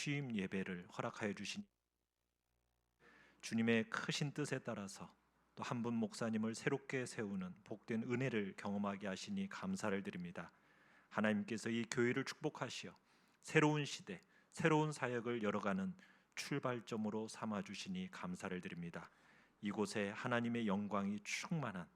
취임 예배를 허락하여 주신 주님의 크신 뜻에 따라서 또 한 분 목사님을 새롭게 세우는 복된 은혜를 경험하게 하시니 감사를 드립니다. 하나님께서 이 교회를 축복하시어 새로운 시대, 새로운 사역을 열어가는 출발점으로 삼아주시니 감사를 드립니다. 이곳에 하나님의 영광이 충만한,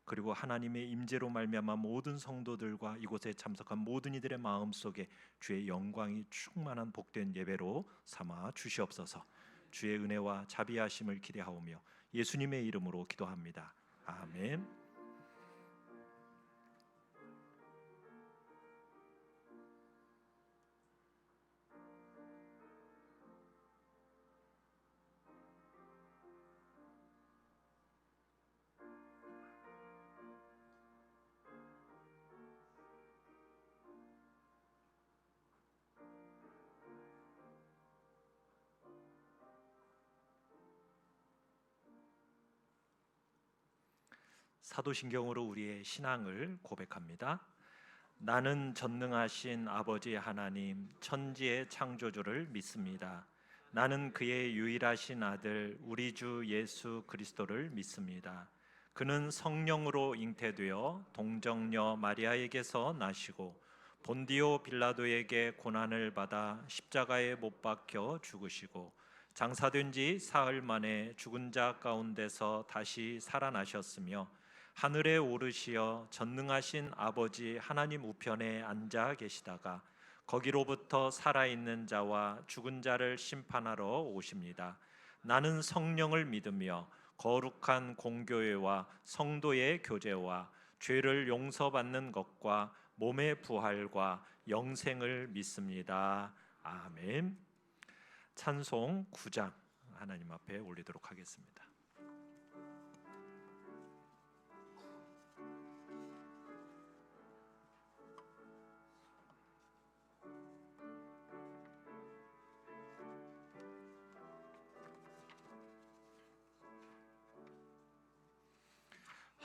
그리고 하나님의 임재로 말미암아 모든 성도들과 이곳에 참석한 모든 이들의 마음속에 주의 영광이 충만한 복된 예배로 삼아 주시옵소서. 주의 은혜와 자비하심을 기대하오며 예수님의 이름으로 기도합니다. 아멘. 사도신경으로 우리의 신앙을 고백합니다. 나는 전능하신 아버지 하나님 천지의 창조주를 믿습니다. 나는 그의 유일하신 아들 우리 주 예수 그리스도를 믿습니다. 그는 성령으로 잉태되어 동정녀 마리아에게서 나시고 본디오 빌라도에게 고난을 받아 십자가에 못 박혀 죽으시고 장사된 지 사흘 만에 죽은 자 가운데서 다시 살아나셨으며 하늘에 오르시어 전능하신 아버지 하나님 우편에 앉아 계시다가 거기로부터 살아있는 자와 죽은 자를 심판하러 오십니다. 나는 성령을 믿으며 거룩한 공교회와 성도의 교제와 죄를 용서받는 것과 몸의 부활과 영생을 믿습니다. 아멘. 찬송 9장 하나님 앞에 올리도록 하겠습니다.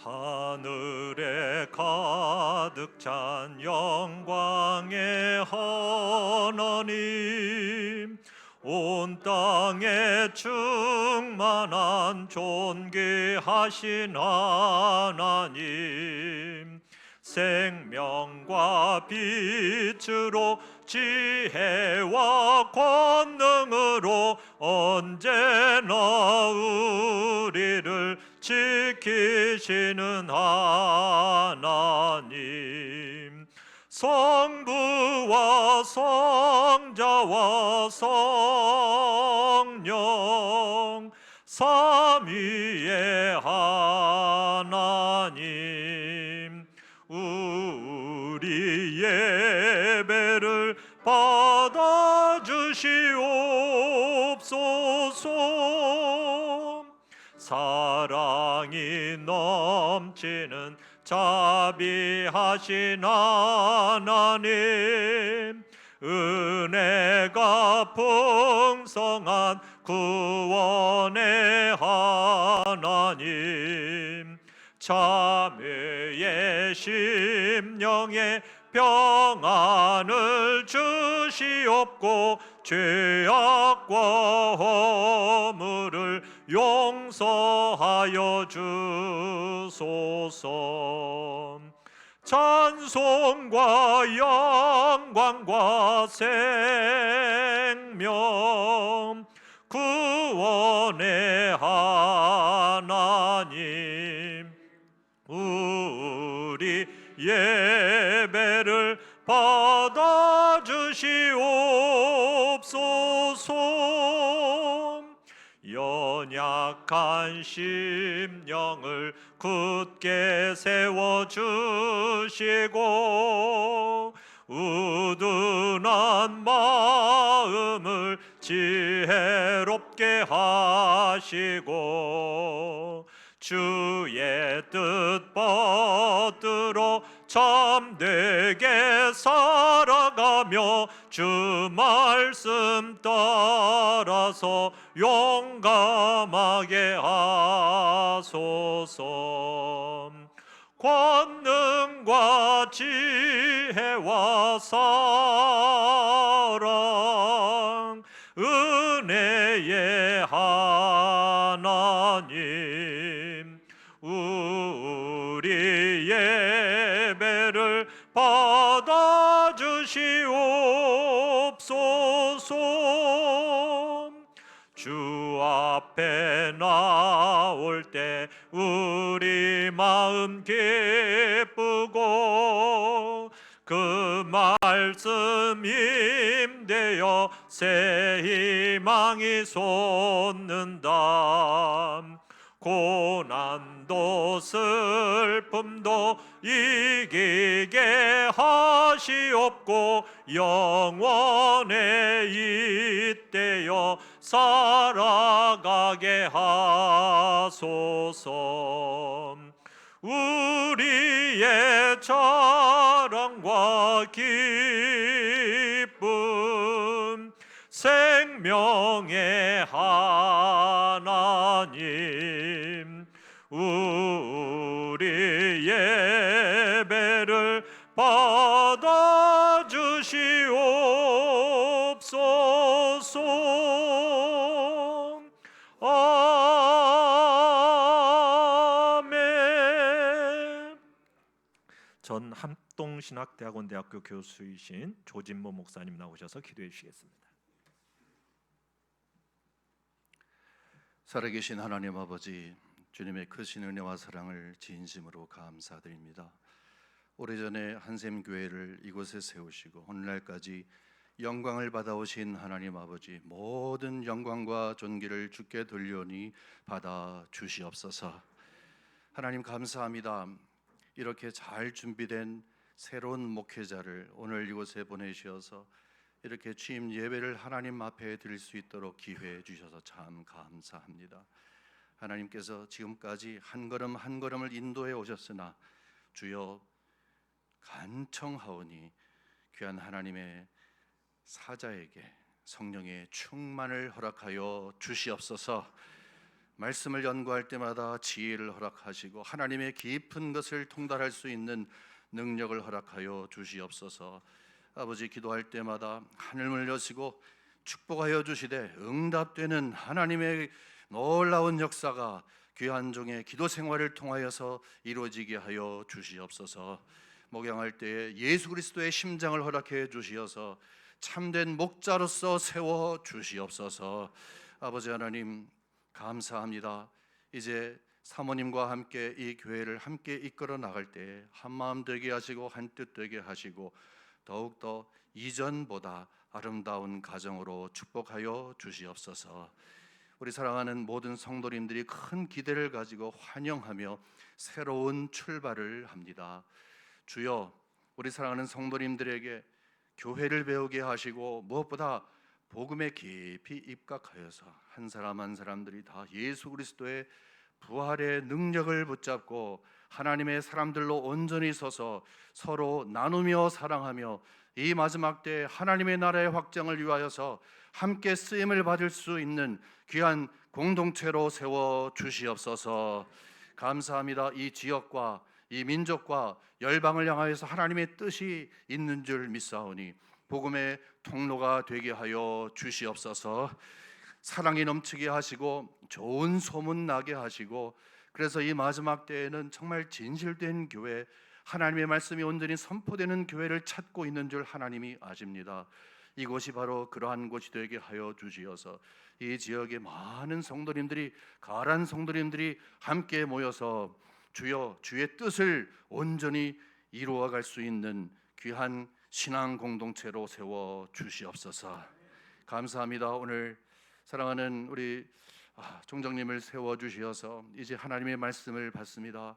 하늘에 가득 찬 영광의 하나님, 온 땅에 충만한 존귀하신 하나님, 생명과 빛으로 지혜와 권능으로 언제나 우리를 지키시는 하나님, 성부와 성자와 성령 삼위의 하나님, 우리 예배를 받아주시옵소서. 사랑이 넘치는 자비하신 하나님, 은혜가 풍성한 구원의 하나님, 참회의 심령에 평안을 주시옵고 죄악과 허물을 용서하여 주소서. 찬송과 영광과 생명 구원의 하나님, 우리 예배를 받아주시옵소서. 연약한 심령을 굳게 세워주시고 우둔한 마음을 지혜롭게 하시고 주의 뜻 받들어 참되게 살아가며 주 말씀 따라서 용감하게 하소서. 권능과 지혜와 사랑 은혜의 하나님, 우리 예배를 받아주시옵소서. 주 앞에 나올 때 우리 마음 기쁘고 그 말씀 힘되어 새 희망이 솟는다. 고난도 슬픔도 이기게 하시옵고 영원에 잇대어 살아가게 하소서. 우리의 자랑과 기쁨, 생명의 하나님, 우리 예배를 받아주시옵소서. 아멘. 전 합동신학대학원 교수이신 조진모 목사님 나오셔서 기도해 주시겠습니다. 살아계신 하나님 아버지, 주님의 크신 은혜와 사랑을 진심으로 감사드립니다. 오래전에 한샘교회를 이곳에 세우시고 오늘날까지 영광을 받아오신 하나님 아버지, 모든 영광과 존귀를 주께 돌려니 받아 주시옵소서. 하나님 감사합니다. 이렇게 잘 준비된 새로운 목회자를 오늘 이곳에 보내주셔서 이렇게 취임 예배를 하나님 앞에 드릴 수 있도록 기회해 주셔서 참 감사합니다. 하나님께서 지금까지 한 걸음 한 걸음을 인도해 오셨으나 주여 간청하오니 귀한 하나님의 사자에게 성령의 충만을 허락하여 주시옵소서. 말씀을 연구할 때마다 지혜를 허락하시고 하나님의 깊은 것을 통달할 수 있는 능력을 허락하여 주시옵소서. 아버지, 기도할 때마다 하늘을 여시고 축복하여 주시되 응답되는 하나님의 놀라운 역사가 귀한 종의 기도 생활을 통하여서 이루어지게 하여 주시옵소서. 목양할 때에 예수 그리스도의 심장을 허락해 주시어서 참된 목자로서 세워 주시옵소서. 아버지 하나님 감사합니다. 이제 사모님과 함께 이 교회를 함께 이끌어 나갈 때 한마음 되게 하시고 한뜻 되게 하시고 더욱더 이전보다 아름다운 가정으로 축복하여 주시옵소서. 우리 사랑하는 모든 성도님들이 큰 기대를 가지고 환영하며 새로운 출발을 합니다. 주여, 우리 사랑하는 성도님들에게 교회를 배우게 하시고 무엇보다 복음에 깊이 입각하여서 한 사람 한 사람들이 다 예수 그리스도의 부활의 능력을 붙잡고 하나님의 사람들로 온전히 서서 서로 나누며 사랑하며 이 마지막 때 하나님의 나라의 확장을 위하여서 함께 쓰임을 받을 수 있는 귀한 공동체로 세워 주시옵소서. 감사합니다. 이 지역과 이 민족과 열방을 향하여서 하나님의 뜻이 있는 줄 믿사오니 복음의 통로가 되게 하여 주시옵소서. 사랑이 넘치게 하시고 좋은 소문 나게 하시고, 그래서 이 마지막 때에는 정말 진실된 교회, 하나님의 말씀이 온전히 선포되는 교회를 찾고 있는 줄 하나님이 아십니다. 이곳이 바로 그러한 곳이 되게 하여 주시어서 이 지역의 많은 성도님들이, 가란 성도님들이 함께 모여서 주여 주의 뜻을 온전히 이루어갈 수 있는 귀한 신앙 공동체로 세워 주시옵소서. 감사합니다. 오늘 사랑하는 우리 총장님을 세워 주시어서 이제 하나님의 말씀을 받습니다.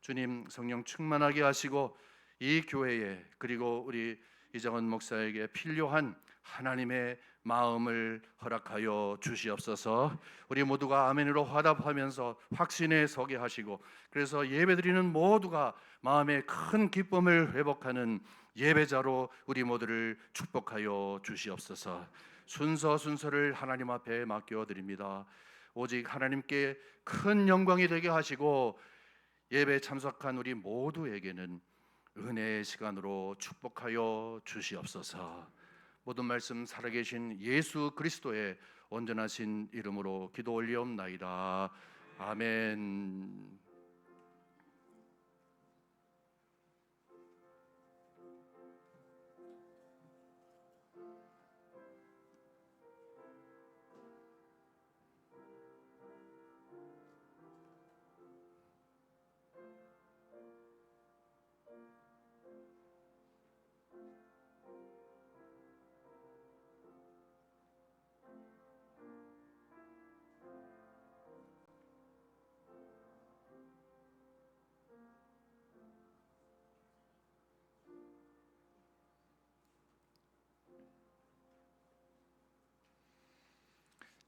주님 성령 충만하게 하시고 이 교회에, 그리고 우리 이정원 목사에게 필요한 하나님의 마음을 허락하여 주시옵소서. 우리 모두가 아멘으로 화답하면서 확신에 서게 하시고, 그래서 예배드리는 모두가 마음의 큰 기쁨을 회복하는 예배자로 우리 모두를 축복하여 주시옵소서. 순서를 하나님 앞에 맡겨드립니다. 오직 하나님께 큰 영광이 되게 하시고 예배에 참석한 우리 모두에게는 은혜의 시간으로 축복하여 주시옵소서. 모든 말씀 살아계신 예수 그리스도의 온전하신 이름으로 기도 올리옵나이다. 아멘.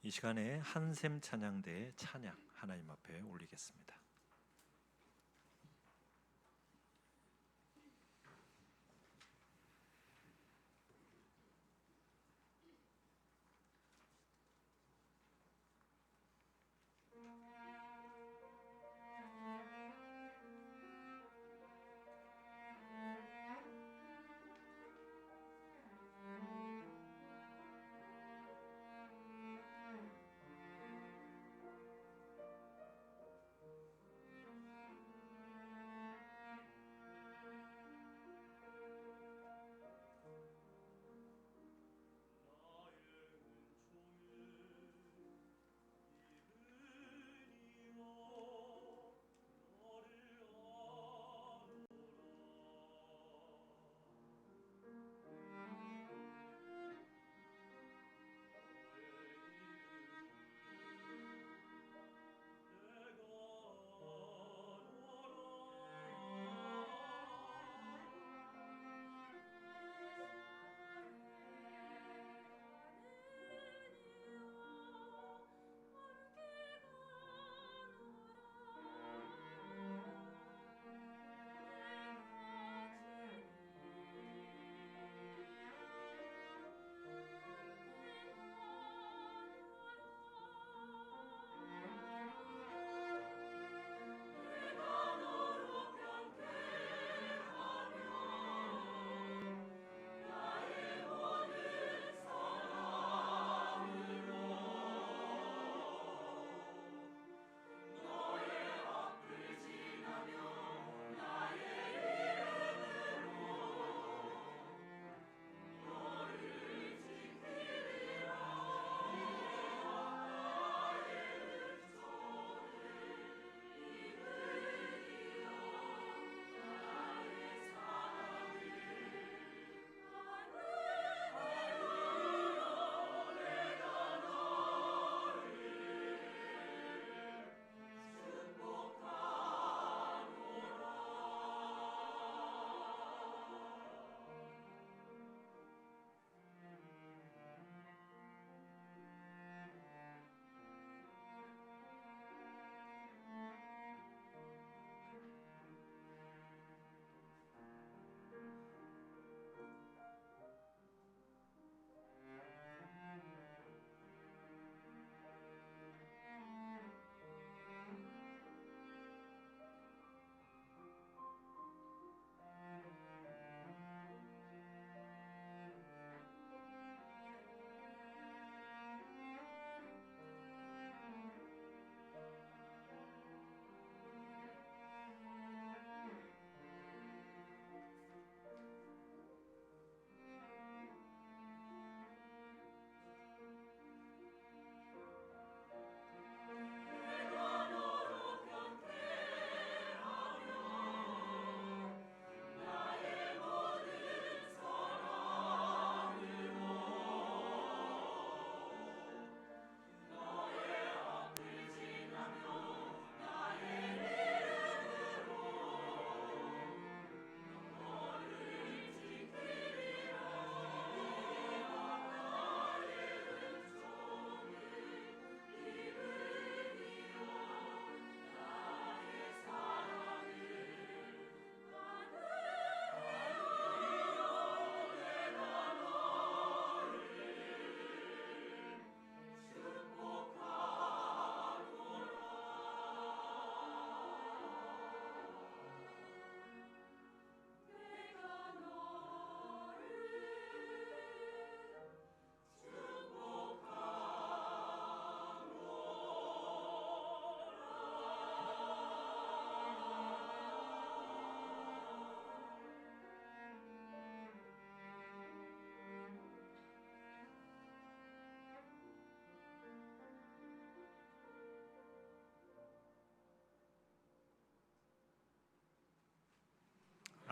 이 시간에 한샘 찬양대의 찬양 하나님 앞에 올리겠습니다.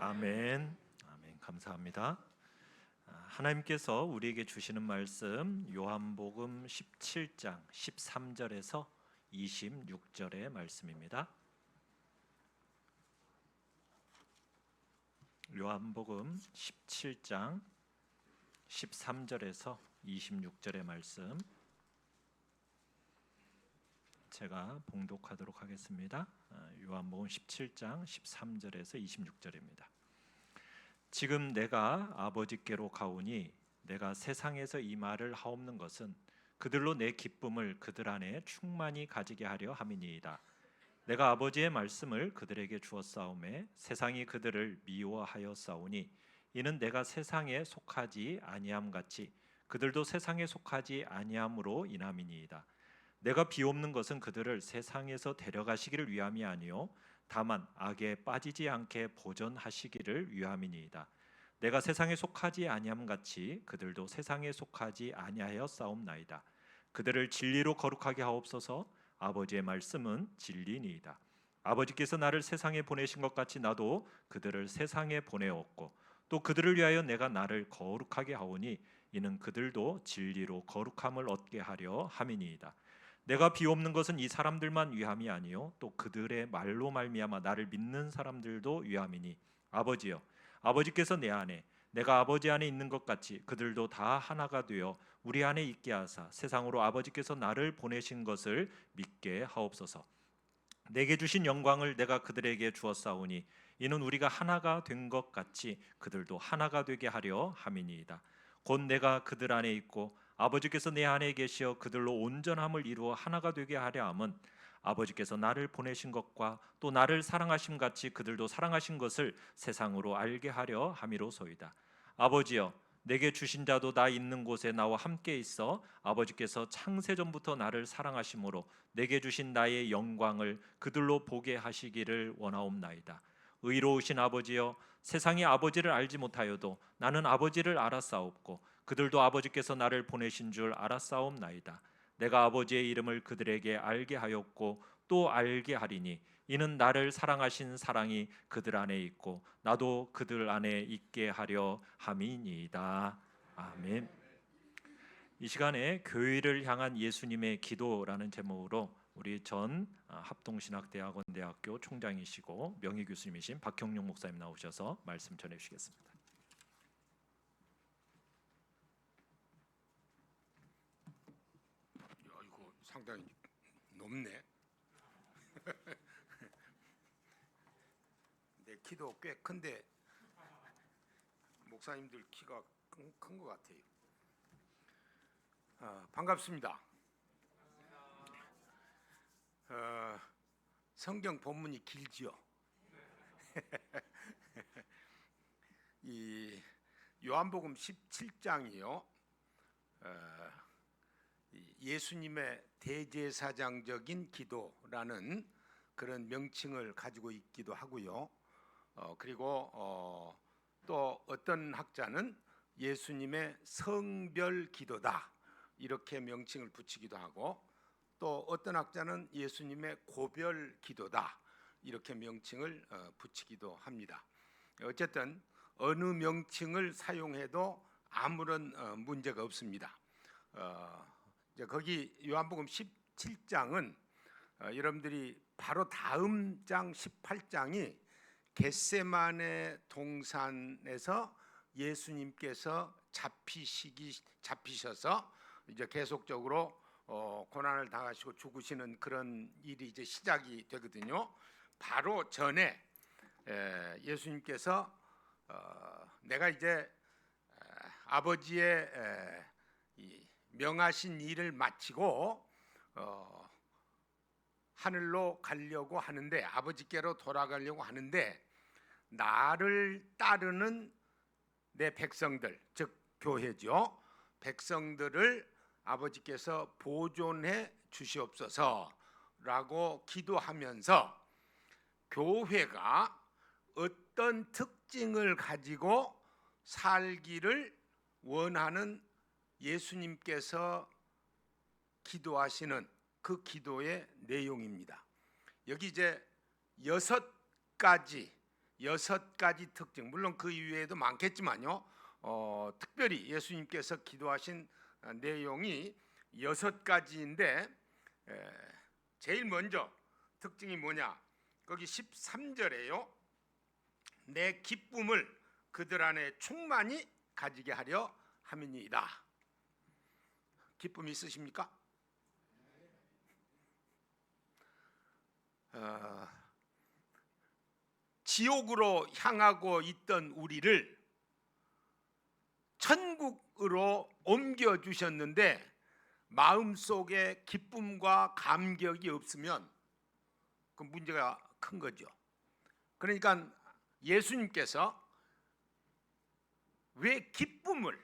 아멘. 아멘. 감사합니다. 하나님께서 우리에게 주시는 말씀 요한복음 17장 13절에서 26절의 말씀입니다. 요한복음 17장 13절에서 26절의 말씀 제가 봉독하도록 하겠습니다. 요한복음 17장 13절에서 26절입니다. 지금 내가 아버지께로 가오니 내가 세상에서 이 말을 하옵는 것은 그들로 내 기쁨을 그들 안에 충만히 가지게 하려 함이니이다. 내가 아버지의 말씀을 그들에게 주었사오매 세상이 그들을 미워하였사오니 이는 내가 세상에 속하지 아니함 같이 그들도 세상에 속하지 아니함으로 인함이니이다. 내가 비옵는 것은 그들을 세상에서 데려가시기를 위함이 아니요 다만 악에 빠지지 않게 보존하시기를 위함이니이다. 내가 세상에 속하지 아니함 같이 그들도 세상에 속하지 아니하였사옵나이다. 그들을 진리로 거룩하게 하옵소서. 아버지의 말씀은 진리니이다. 아버지께서 나를 세상에 보내신 것 같이 나도 그들을 세상에 보내었고 또 그들을 위하여 내가 나를 거룩하게 하오니 이는 그들도 진리로 거룩함을 얻게 하려 함이니이다. 내가 비옵는 것은 이 사람들만 위함이 아니요 또 그들의 말로 말미암아 나를 믿는 사람들도 위함이니 아버지여 아버지께서 내 안에 내가 아버지 안에 있는 것 같이 그들도 다 하나가 되어 우리 안에 있게 하사 세상으로 아버지께서 나를 보내신 것을 믿게 하옵소서. 내게 주신 영광을 내가 그들에게 주었사오니 이는 우리가 하나가 된 것 같이 그들도 하나가 되게 하려 함이니이다. 곧 내가 그들 안에 있고 아버지께서 내 안에 계시어 그들로 온전함을 이루어 하나가 되게 하려 함은 아버지께서 나를 보내신 것과 또 나를 사랑하심 같이 그들도 사랑하신 것을 세상으로 알게 하려 함이로소이다. 아버지여 내게 주신 자도 나 있는 곳에 나와 함께 있어 아버지께서 창세전부터 나를 사랑하심으로 내게 주신 나의 영광을 그들로 보게 하시기를 원하옵나이다. 의로우신 아버지여 세상이 아버지를 알지 못하여도 나는 아버지를 알았사옵고 그들도 아버지께서 나를 보내신 줄 알았사옵나이다. 내가 아버지의 이름을 그들에게 알게 하였고 또 알게 하리니 이는 나를 사랑하신 사랑이 그들 안에 있고 나도 그들 안에 있게 하려 함이니이다. 아멘. 이 시간에 교회를 향한 예수님의 기도라는 제목으로 우리 전 합동신학대학원대학교 총장이시고 명예교수님이신 박형룡 목사님 나오셔서 말씀 전해 주시겠습니다. 이거 상당히 높네. 내 키도 꽤 큰데 목사님들 키가 큰 것 같아요. 반갑습니다. 성경 본문이 길지요. 이 요한복음 17장이요. 예수님의 대제사장적인 기도라는 그런 명칭을 가지고 있기도 하고요. 그리고 또 어떤 학자는 예수님의 성별 기도다 이렇게 명칭을 붙이기도 하고 또 어떤 학자는 예수님의 고별 기도다 이렇게 명칭을 붙이기도 합니다. 어쨌든 어느 명칭을 사용해도 아무런 문제가 없습니다. 이제 거기 요한복음 17장은 여러분들이 바로 다음 장 18장이 겟세마네 동산에서 예수님께서 잡히셔서 이제 계속적으로 고난을 당하시고 죽으시는 그런 일이 이제 시작이 되거든요. 바로 전에 예수님께서 내가 이제 아버지의 명하신 일을 마치고 하늘로 가려고 하는데 아버지께로 돌아가려고 하는데 나를 따르는 내 백성들 즉 교회죠. 백성들을 아버지께서 보존해 주시옵소서라고 기도하면서 교회가 어떤 특징을 가지고 살기를 원하는 예수님께서 기도하시는 그 기도의 내용입니다. 여기 이제 6가지 6가지 특징, 물론 그 이외에도 많겠지만요. 특별히 예수님께서 기도하신 내용이 6가지인데 제일 먼저 특징이 뭐냐? 거기 13절에요. 내 기쁨을 그들 안에 충만히 가지게 하려 함이니이다. 기쁨 있으십니까? 지옥으로 향하고 있던 우리를 천국으로 옮겨 주셨는데 마음속에 기쁨과 감격이 없으면 그 문제가 큰 거죠. 그러니까 예수님께서 왜 기쁨을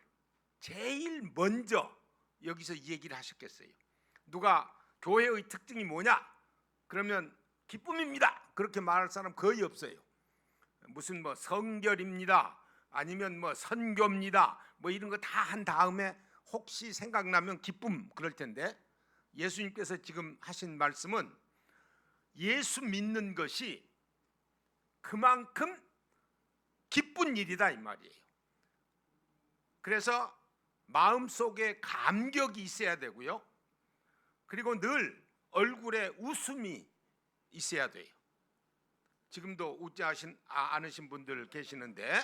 제일 먼저 여기서 이 얘기를 하셨겠어요? 누가 교회의 특징이 뭐냐? 그러면 기쁨입니다. 그렇게 말할 사람 거의 없어요. 무슨 뭐 성결입니다. 아니면 뭐 선교입니다. 뭐 이런 거 다 한 다음에 혹시 생각나면 기쁨 그럴 텐데 예수님께서 지금 하신 말씀은 예수 믿는 것이 그만큼 기쁜 일이다 이 말이에요. 그래서 마음속에 감격이 있어야 되고요. 그리고 늘 얼굴에 웃음이 있어야 돼요. 지금도 웃지 않으신 분들 계시는데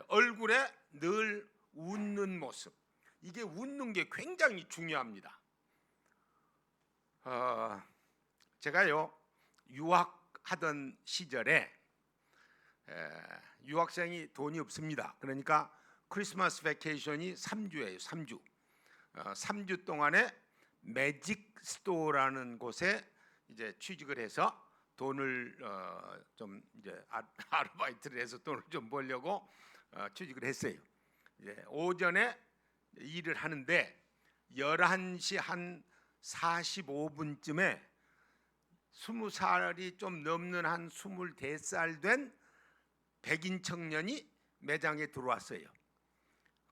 얼굴에 늘 웃는 모습, 이게 웃는 게 굉장히 중요합니다. 제가요 유학하던 시절에 유학생이 돈이 없습니다. 그러니까 크리스마스 베케이션이 3주예요. 3주. 3주 동안에 매직 스토어라는 곳에 이제 취직을 해서 돈을 좀 이제 아르바이트를 해서 돈을 좀 벌려고 취직을 했어요. 이제 오전에 일을 하는데 11시 한 45분쯤에 20살이 좀 넘는 한 24살 된 백인 청년이 매장에 들어왔어요.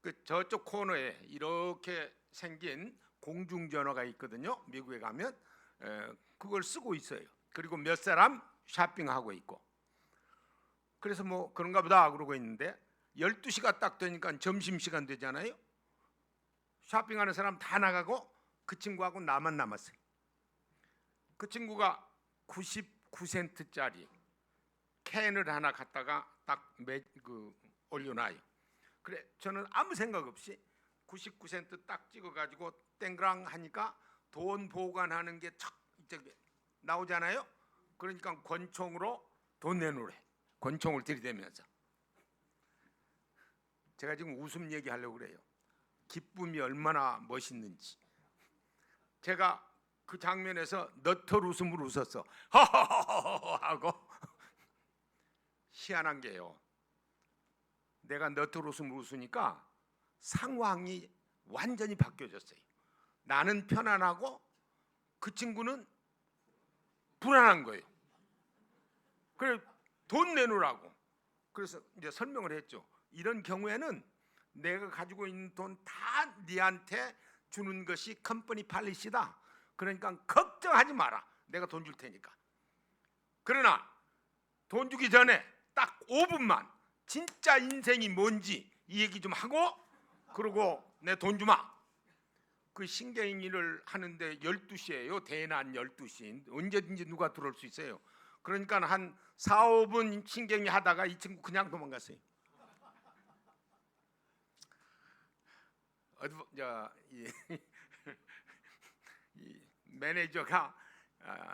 그 저쪽 코너에 이렇게 생긴 공중전화가 있거든요. 미국에 가면 그걸 쓰고 있어요. 그리고 몇 사람 쇼핑하고 있고. 그래서 뭐 그런가 보다 그러고 있는데 12시가 딱 되니까 점심시간 되잖아요. 쇼핑하는 사람 다 나가고 그 친구하고 나만 남았어요. 그 친구가 99센트짜리 캔을 하나 갖다가 딱 올려놔요. 그래 저는 아무 생각 없이 99센트 딱 찍어가지고 땡그랑 하니까 돈 보관하는 게 척 이쪽에 나오잖아요. 그러니까 권총으로 돈 내놓으래. 권총을 들이대면서. 제가 지금 웃음 얘기하려고 그래요. 기쁨이 얼마나 멋있는지. 제가 그 장면에서 너털 웃음으로 웃었어. 하하하하 하고. 희한한 게요. 내가 너털 웃음으로 웃으니까 상황이 완전히 바뀌어졌어요. 나는 편안하고 그 친구는 불안한 거예요. 그래 돈 내놓으라고. 그래서 이제 설명을 했죠. 이런 경우에는 내가 가지고 있는 돈 다 네한테 주는 것이 컴퍼니 팔리시다. 그러니까 걱정하지 마라. 내가 돈 줄 테니까. 그러나 돈 주기 전에 딱 5분만 진짜 인생이 뭔지 이 얘기 좀 하고 그러고 내 돈 주마. 그 신경일을 하는데 12시예요. 대낮 12시. 언제든지 누가 들어올 수 있어요. 그러니까 한 4, 5분 신경이 하다가 이 친구 그냥 도망갔어요. 이 매니저가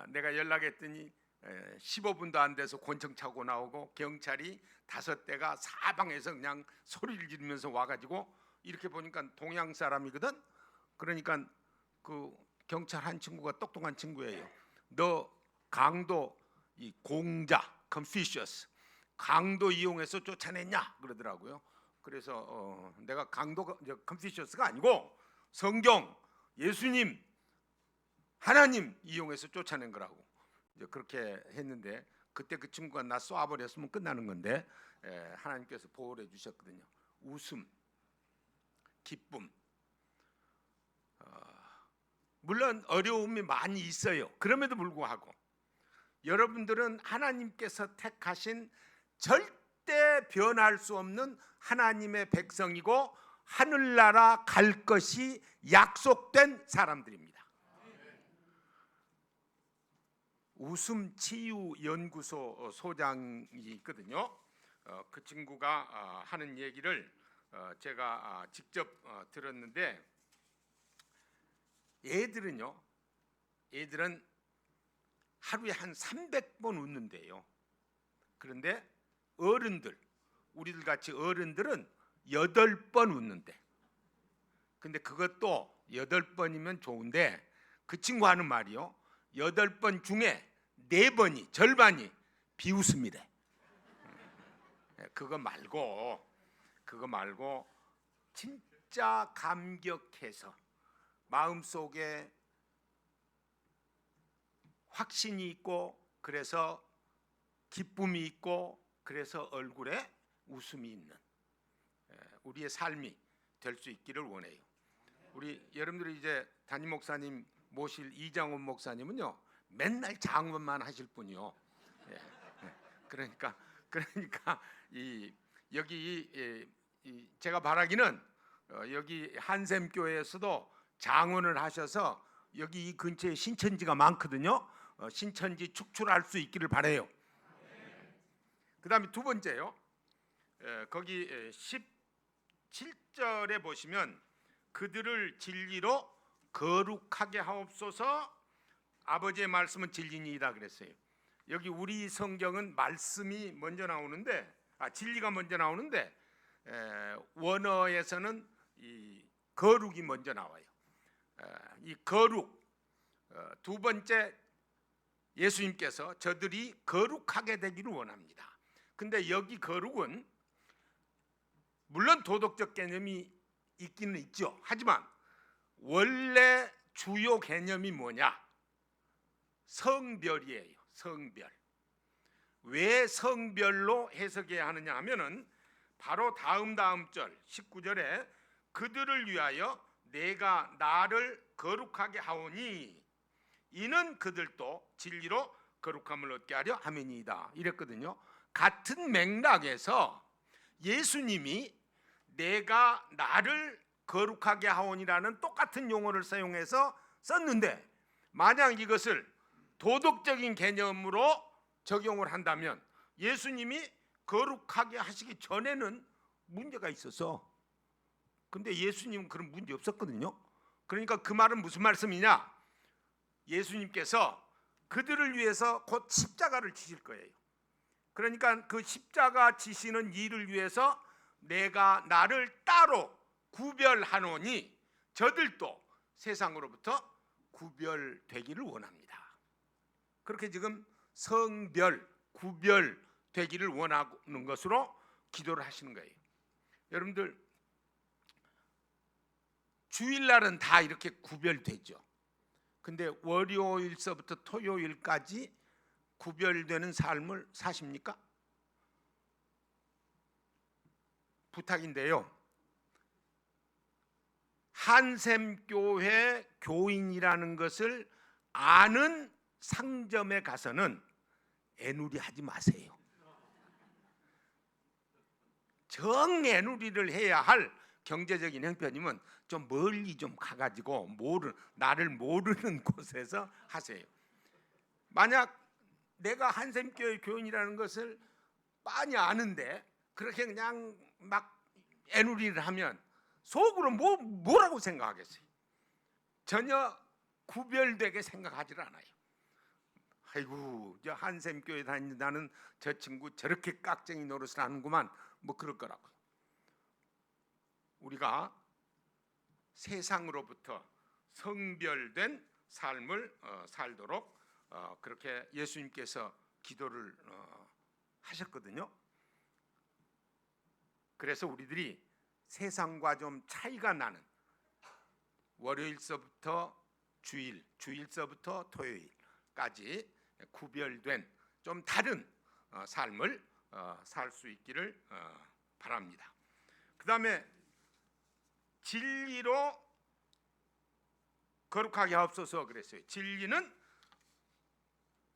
내가 연락했더니 15분도 안 돼서 권총 차고 나오고 경찰이 5대가 사방에서 그냥 소리를 지르면서 와가지고 이렇게 보니까 동양 사람이거든. 그러니까 그 경찰 한 친구가 똑똑한 친구예요. 너 강도 이 공자 컨피셔스 강도 이용해서 쫓아냈냐 그러더라고요. 그래서 내가 강도가 컨피셔스가 아니고 성경 예수님 하나님 이용해서 쫓아낸 거라고 이제 그렇게 했는데 그때 그 친구가 나 쏴버렸으면 끝나는 건데 하나님께서 보호를 해주셨거든요. 웃음, 기쁨. 물론 어려움이 많이 있어요. 그럼에도 불구하고 여러분들은 하나님께서 택하신 절대 변할 수 없는 하나님의 백성이고 하늘나라 갈 것이 약속된 사람들입니다. 웃음치유연구소 소장이 있거든요. 그 친구가 하는 얘기를 제가 직접 들었는데, 애들은 하루에 한 300번 웃는데요. 그런데 어른들, 우리들 같이 어른들은 8번 웃는데, 근데 그것도 8번이면 좋은데 그 친구 하는 말이요, 8번 중에 4번이, 절반이 비웃음이래. 그거 말고 진짜 감격해서 마음속에 확신이 있고, 그래서 기쁨이 있고, 그래서 얼굴에 웃음이 있는 우리의 삶이 될 수 있기를 원해요. 우리 여러분들이 이제 담임 목사님 모실 이장훈 목사님은요, 맨날 장원만 하실 분이요. 그러니까 여기 제가 바라기는 여기 한샘교회에서도 장원을 하셔서 여기 이 근처에 신천지가 많거든요. 신천지 축출할 수 있기를 바라요. 그다음에 두 번째요. 거기 17절에 보시면 그들을 진리로 거룩하게 하옵소서, 아버지의 말씀은 진리니이다 그랬어요. 여기 우리 성경은 말씀이 먼저 나오는데, 진리가 먼저 나오는데, 원어에서는 이 거룩이 먼저 나와요. 이 거룩, 두 번째, 예수님께서 저들이 거룩하게 되기를 원합니다. 근데 여기 거룩은 물론 도덕적 개념이 있기는 있죠. 하지만 원래 주요 개념이 뭐냐? 성별이에요. 성별. 왜 성별로 해석해야 하느냐 하면은 바로 다음 절 19절에 그들을 위하여 내가 나를 거룩하게 하오니 이는 그들도 진리로 거룩함을 얻게 하려 함이니이다 이랬거든요. 같은 맥락에서 예수님이 내가 나를 거룩하게 하오니라는 똑같은 용어를 사용해서 썼는데, 만약 이것을 도덕적인 개념으로 적용을 한다면 예수님이 거룩하게 하시기 전에는 문제가 있어서, 근데 예수님은 그런 문제 없었거든요. 그러니까 그 말은 무슨 말씀이냐? 예수님께서 그들을 위해서 곧 십자가를 지실 거예요. 그러니까 그 십자가 지시는 일을 위해서 내가 나를 따로 구별하노니 저들도 세상으로부터 구별되기를 원합니다. 그렇게 지금 성별, 구별되기를 원하는 것으로 기도를 하시는 거예요. 여러분들 주일날은 다 이렇게 구별되죠. 근데 월요일서부터 토요일까지 구별되는 삶을 사십니까? 부탁인데요. 한샘교회 교인이라는 것을 아는 상점에 가서는 애누리 하지 마세요. 정애누리를 해야 할 경제적인 형편이면 좀 멀리 좀 가가지고 나를 모르는 곳에서 하세요. 만약 내가 한샘교회 교인이라는 것을 많이 아는데 그렇게 그냥 막 애누리를 하면 속으로 뭐라고 생각하겠어요? 전혀 구별되게 생각하지 않아요. 아이고, 저 한샘교회 다닌다는 저 친구 저렇게 깍쟁이 노릇을 하는구만, 뭐 그럴 거라고. 우리가 세상으로부터 성별된 삶을 살도록 그렇게 예수님께서 기도를 하셨거든요. 그래서 우리들이 세상과 좀 차이가 나는 월요일서부터 주일, 주일서부터 토요일까지 구별된 좀 다른 삶을 살 수 있기를 바랍니다. 그 다음에 진리로 거룩하게 하옵소서 그랬어요. 진리는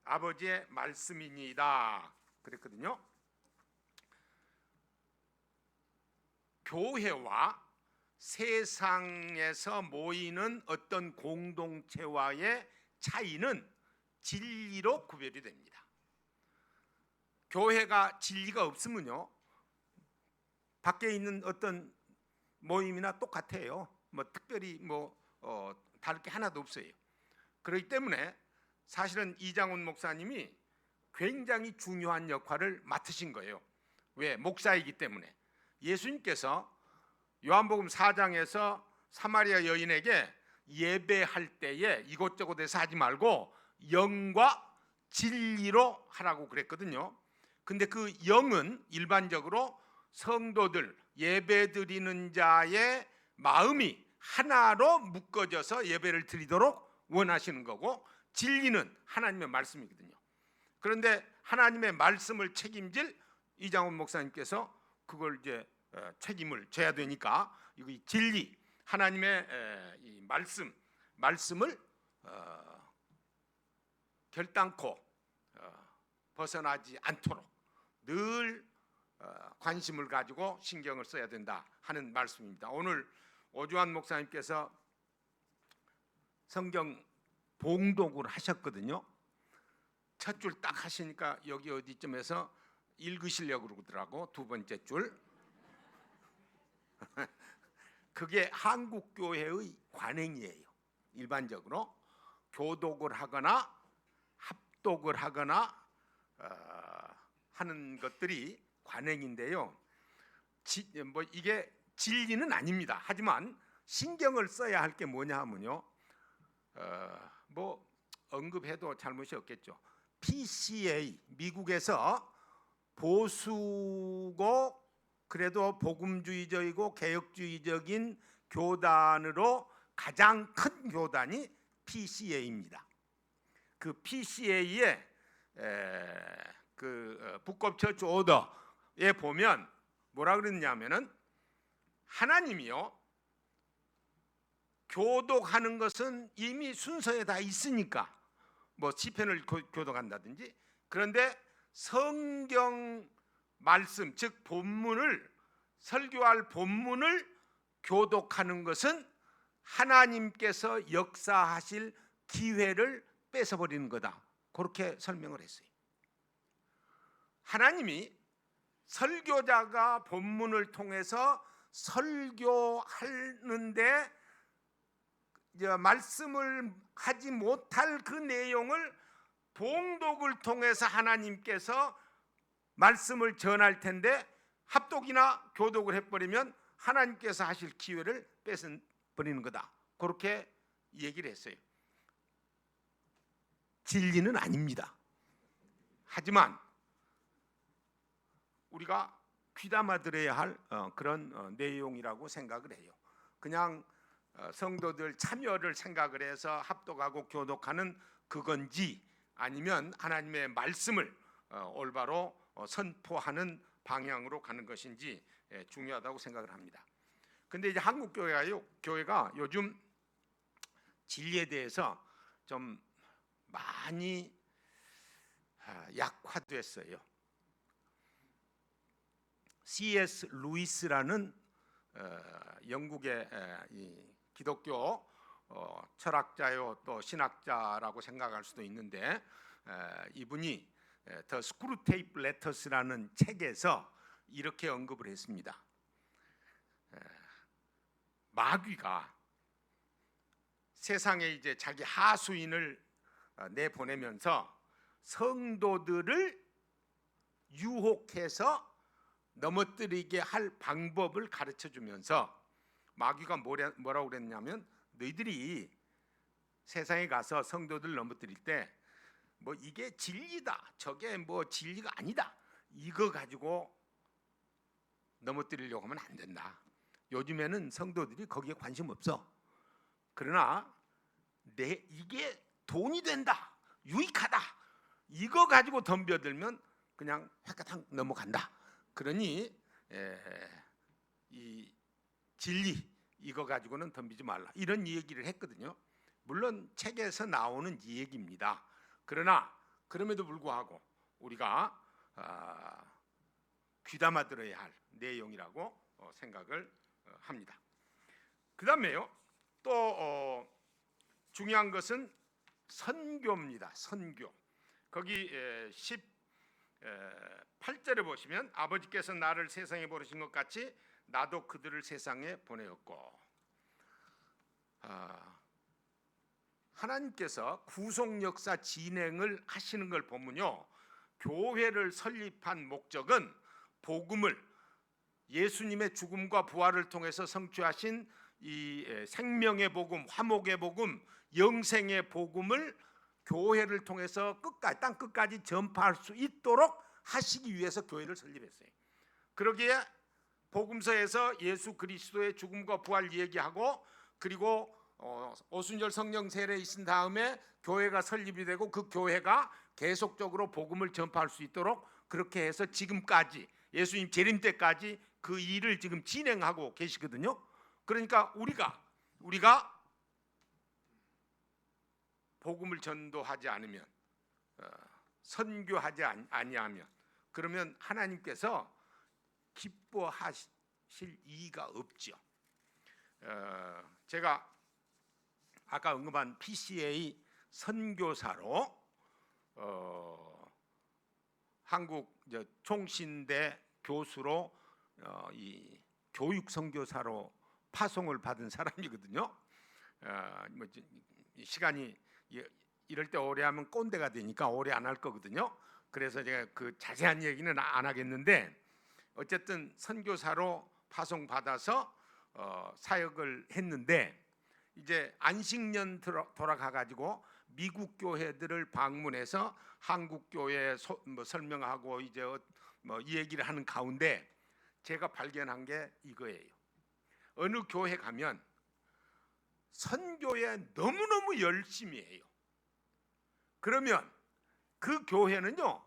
아버지의 말씀이니이다 그랬거든요. 교회와 세상에서 모이는 어떤 공동체와의 차이는 진리로 구별이 됩니다. 교회가 진리가 없으면요, 밖에 있는 어떤 모임이나 똑같아요. 뭐 특별히 다를 게 하나도 없어요. 그렇기 때문에 사실은 이장훈 목사님이 굉장히 중요한 역할을 맡으신 거예요. 왜? 목사이기 때문에. 예수님께서 요한복음 4장에서 사마리아 여인에게 예배할 때에 이것저것에서 하지 말고 영과 진리로 하라고 그랬거든요. 근데 그 영은 일반적으로 성도들, 예배드리는 자의 마음이 하나로 묶어져서 예배를 드리도록 원하시는 거고, 진리는 하나님의 말씀이거든요. 그런데 하나님의 말씀을 책임질 이장훈 목사님께서 그걸 이제 책임을 져야 되니까, 이 진리, 하나님의 이 말씀을 결단코 벗어나지 않도록 늘 관심을 가지고 신경을 써야 된다 하는 말씀입니다. 오늘 오주환 목사님께서 성경 봉독을 하셨거든요. 첫 줄 딱 하시니까 여기 어디쯤에서 읽으시려고 그러더라고. 두 번째 줄 그게 한국 교회의 관행이에요. 일반적으로 교독을 하거나 합독을 하거나 하는 것들이 관행인데요. 이게 진리는 아닙니다. 하지만 신경을 써야 할 게 뭐냐 하면요, 언급해도 잘못이 없겠죠. PCA, 미국에서 보수고 그래도 복음주의적이고 개혁주의적인 교단으로 가장 큰 교단이 PCA입니다. 그 PCA의 북 오브 처치 오더에 보면 뭐라 그랬냐면은, 하나님이요, 교독하는 것은 이미 순서에 다 있으니까, 시편을 교독한다든지, 그런데 성경 말씀, 즉 본문을, 설교할 본문을 교독하는 것은 하나님께서 역사하실 기회를 뺏어버리는 거다. 그렇게 설명을 했어요. 하나님이 설교자가 본문을 통해서 설교하는데 말씀을 하지 못할 그 내용을 봉독을 통해서 하나님께서 말씀을 전할 텐데, 합독이나 교독을 해버리면 하나님께서 하실 기회를 뺏어버리는 거다. 그렇게 얘기를 했어요. 진리는 아닙니다. 하지만 우리가 귀담아 들어야 할 그런 내용이라고 생각을 해요. 그냥 성도들 참여를 생각을 해서 합독하고 교독하는 그건지, 아니면 하나님의 말씀을 올바로 선포하는 방향으로 가는 것인지 중요하다고 생각을 합니다. 근데 이제 한국 교회가 요즘 진리에 대해서 좀 많이 약화됐어요. C.S. 루이스라는 영국의 기독교 철학자요, 또 신학자라고 생각할 수도 있는데, 이분이 The Screwtape Letters라는 책에서 이렇게 언급을 했습니다. 마귀가 세상에 이제 자기 하수인을 내보내면서 성도들을 유혹해서 넘어뜨리게 할 방법을 가르쳐 주면서, 마귀가 뭐라고 그랬냐면, 너희들이 세상에 가서 성도들 넘어뜨릴 때 이게 진리다, 저게 진리가 아니다, 이거 가지고 넘어뜨리려고 하면 안 된다. 요즘에는 성도들이 거기에 관심 없어. 그러나 이게 돈이 된다, 유익하다, 이거 가지고 덤벼들면 그냥 획가닥 넘어간다. 그러니 이 진리 이거 가지고는 덤비지 말라, 이런 얘기를 했거든요. 물론 책에서 나오는 이 얘기입니다. 그러나 그럼에도 불구하고 우리가 귀담아 들어야 할 내용이라고 생각을 합니다. 그 다음에요, 또 중요한 것은 선교입니다. 선교. 거기 18절에 보시면 아버지께서 나를 세상에 보내신 것 같이 나도 그들을 세상에 보내었고, 하나님께서 구속 역사 진행을 하시는 걸 보면요, 교회를 설립한 목적은 복음을, 예수님의 죽음과 부활을 통해서 성취하신 이 생명의 복음, 화목의 복음, 영생의 복음을 교회를 통해서 끝까지, 땅 끝까지 전파할 수 있도록 하시기 위해서 교회를 설립했어요. 그러기에 복음서에서 예수 그리스도의 죽음과 부활 얘기하고, 그리고 오순절 성령 세례 있은 다음에 교회가 설립이 되고, 그 교회가 계속적으로 복음을 전파할 수 있도록 그렇게 해서 지금까지 예수님 재림 때까지 그 일을 지금 진행하고 계시거든요. 그러니까 우리가 복음을 전도하지 않으면, 선교하지 아니하면, 그러면 하나님께서 기뻐하실 이유가 없죠. 제가 아까 언급한 PCA 선교사로 한국 총신대 교수로 이 교육 선교사로 파송을 받은 사람이거든요. 시간이 이럴 때 오래 하면 꼰대가 되니까 오래 안 할 거거든요. 그래서 제가 그 자세한 얘기는 안 하겠는데, 어쨌든 선교사로 파송 받아서 사역을 했는데, 이제 안식년 돌아가 가지고 미국 교회들을 방문해서 한국 교회 설명하고 이제 이 얘기를 하는 가운데 제가 발견한 게 이거예요. 어느 교회 가면 선교에 너무너무 열심히 해요. 그러면 그 교회는요,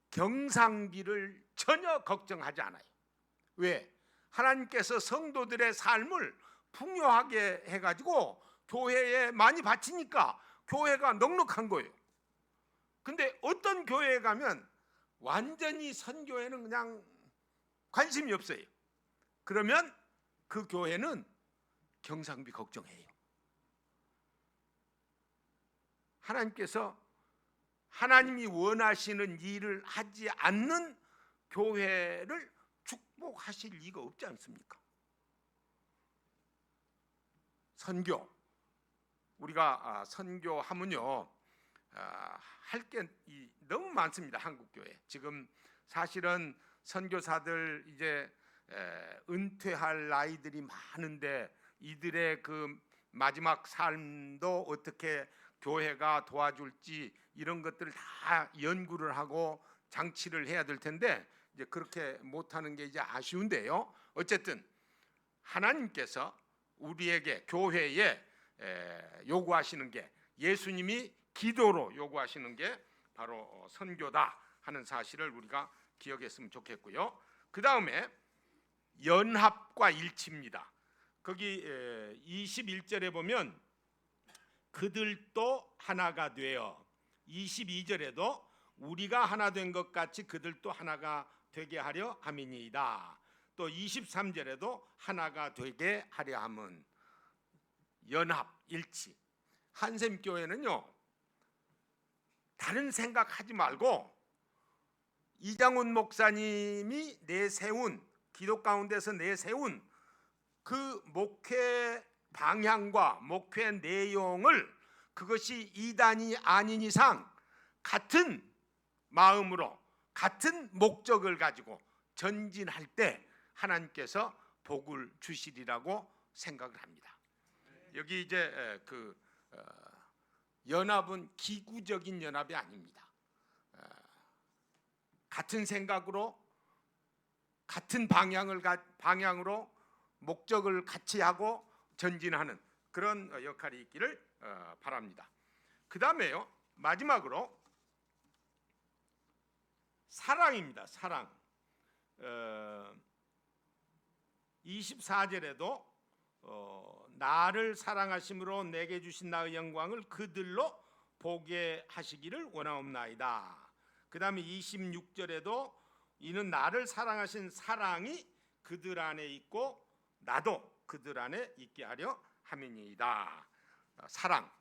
경상비를 전혀 걱정하지 않아요. 왜? 하나님께서 성도들의 삶을 풍요하게 해가지고 교회에 많이 바치니까 교회가 넉넉한 거예요. 근데 어떤 교회에 가면 완전히 선교에는 그냥 관심이 없어요. 그러면 그 교회는 경상비 걱정해요. 하나님께서 하나님이 원하시는 일을 하지 않는 교회를 축복하실 리가 없지 않습니까? 선교, 우리가 선교하면요, 할 게 너무 많습니다. 한국 교회 지금 사실은 선교사들 이제 은퇴할 나이들이 많은데, 이들의 그 마지막 삶도 어떻게 교회가 도와줄지 이런 것들을 다 연구를 하고 장치를 해야 될 텐데, 이제 그렇게 못하는 게 이제 아쉬운데요. 어쨌든 하나님께서 우리에게 교회에 요구하시는 게, 예수님이 기도로 요구하시는 게 바로 선교다 하는 사실을 우리가 기억했으면 좋겠고요. 그 다음에 연합과 일치입니다. 거기 21절에 보면 그들도 하나가 되어, 22절에도 우리가 하나 된 것 같이 그들도 하나가 되게 하려 함이니이다. 또 23절에도 하나가 되게 하려 함은, 연합, 일치. 한샘교회는요, 다른 생각하지 말고 이장훈 목사님이 내세운, 기도 가운데서 내세운 그 목회 방향과 목회 내용을, 그것이 이단이 아닌 이상 같은 마음으로 같은 목적을 가지고 전진할 때 하나님께서 복을 주시리라고 생각을 합니다. 여기 이제 그 연합은 기구적인 연합이 아닙니다. 같은 생각으로 같은 방향으로 목적을 같이 하고 전진하는 그런 역할이 있기를 바랍니다. 그 다음에요, 마지막으로 사랑입니다. 사랑. 24절에도 나를 사랑하심으로 내게 주신 나의 영광을 그들로 보게 하시기를 원하옵나이다. 그 다음에 26절에도 이는 나를 사랑하신 사랑이 그들 안에 있고 나도 그들 안에 있게 하려 함이니이다. 사랑.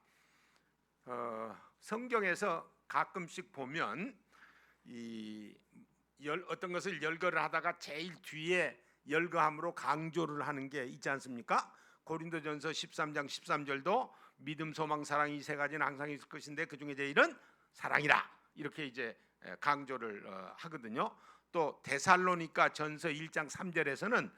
성경에서 가끔씩 보면 어떤 것을 열거를 하다가 제일 뒤에 열거함으로 강조를 하는 게 있지 않습니까? 고린도전서 13장 13절도 믿음, 소망, 사랑 이 세 가지는 항상 있을 것인데 그 중에 제일은 사랑이라 이렇게 이제 강조를 하거든요. 또 데살로니가 전서 1장 3절에서는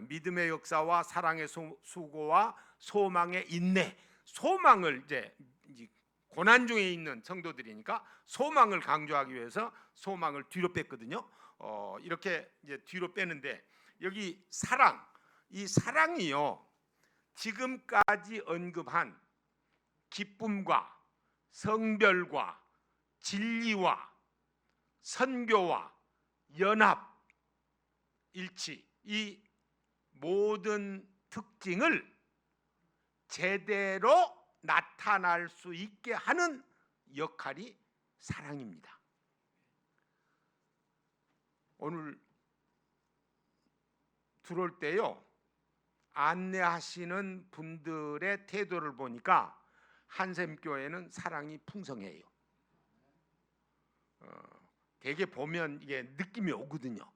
믿음의 역사와 사랑의 수고와 소망의 인내, 소망을 이제 고난 중에 있는 성도들이니까 소망을 강조하기 위해서 소망을 뒤로 뺐거든요. 이렇게 이제 뒤로 빼는데 여기 사랑, 이 사랑이요 지금까지 언급한 기쁨과 성별과 진리와 선교와 연합, 일치, 이 모든 특징을 제대로 나타날 수 있게 하는 역할이 사랑입니다. 오늘 들어올 때요 안내하시는 분들의 태도를 보니까 한샘교회는 사랑이 풍성해요. 되게 보면 이게 느낌이 오거든요.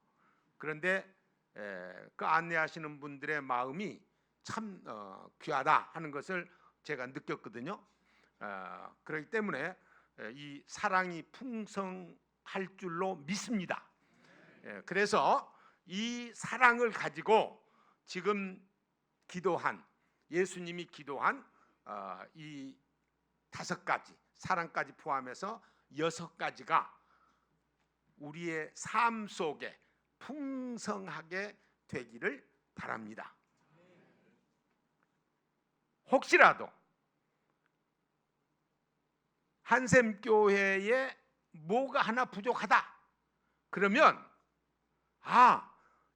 그런데 그 안내하시는 분들의 마음이 참 귀하다 하는 것을 제가 느꼈거든요. 그렇기 때문에 이 사랑이 풍성할 줄로 믿습니다. 그래서 이 사랑을 가지고 지금 기도한 예수님이 기도한 이 5가지 사랑까지 포함해서 6가지가 우리의 삶 속에 풍성하게 되기를 바랍니다. 혹시라도 한샘교회에 뭐가 하나 부족하다 그러면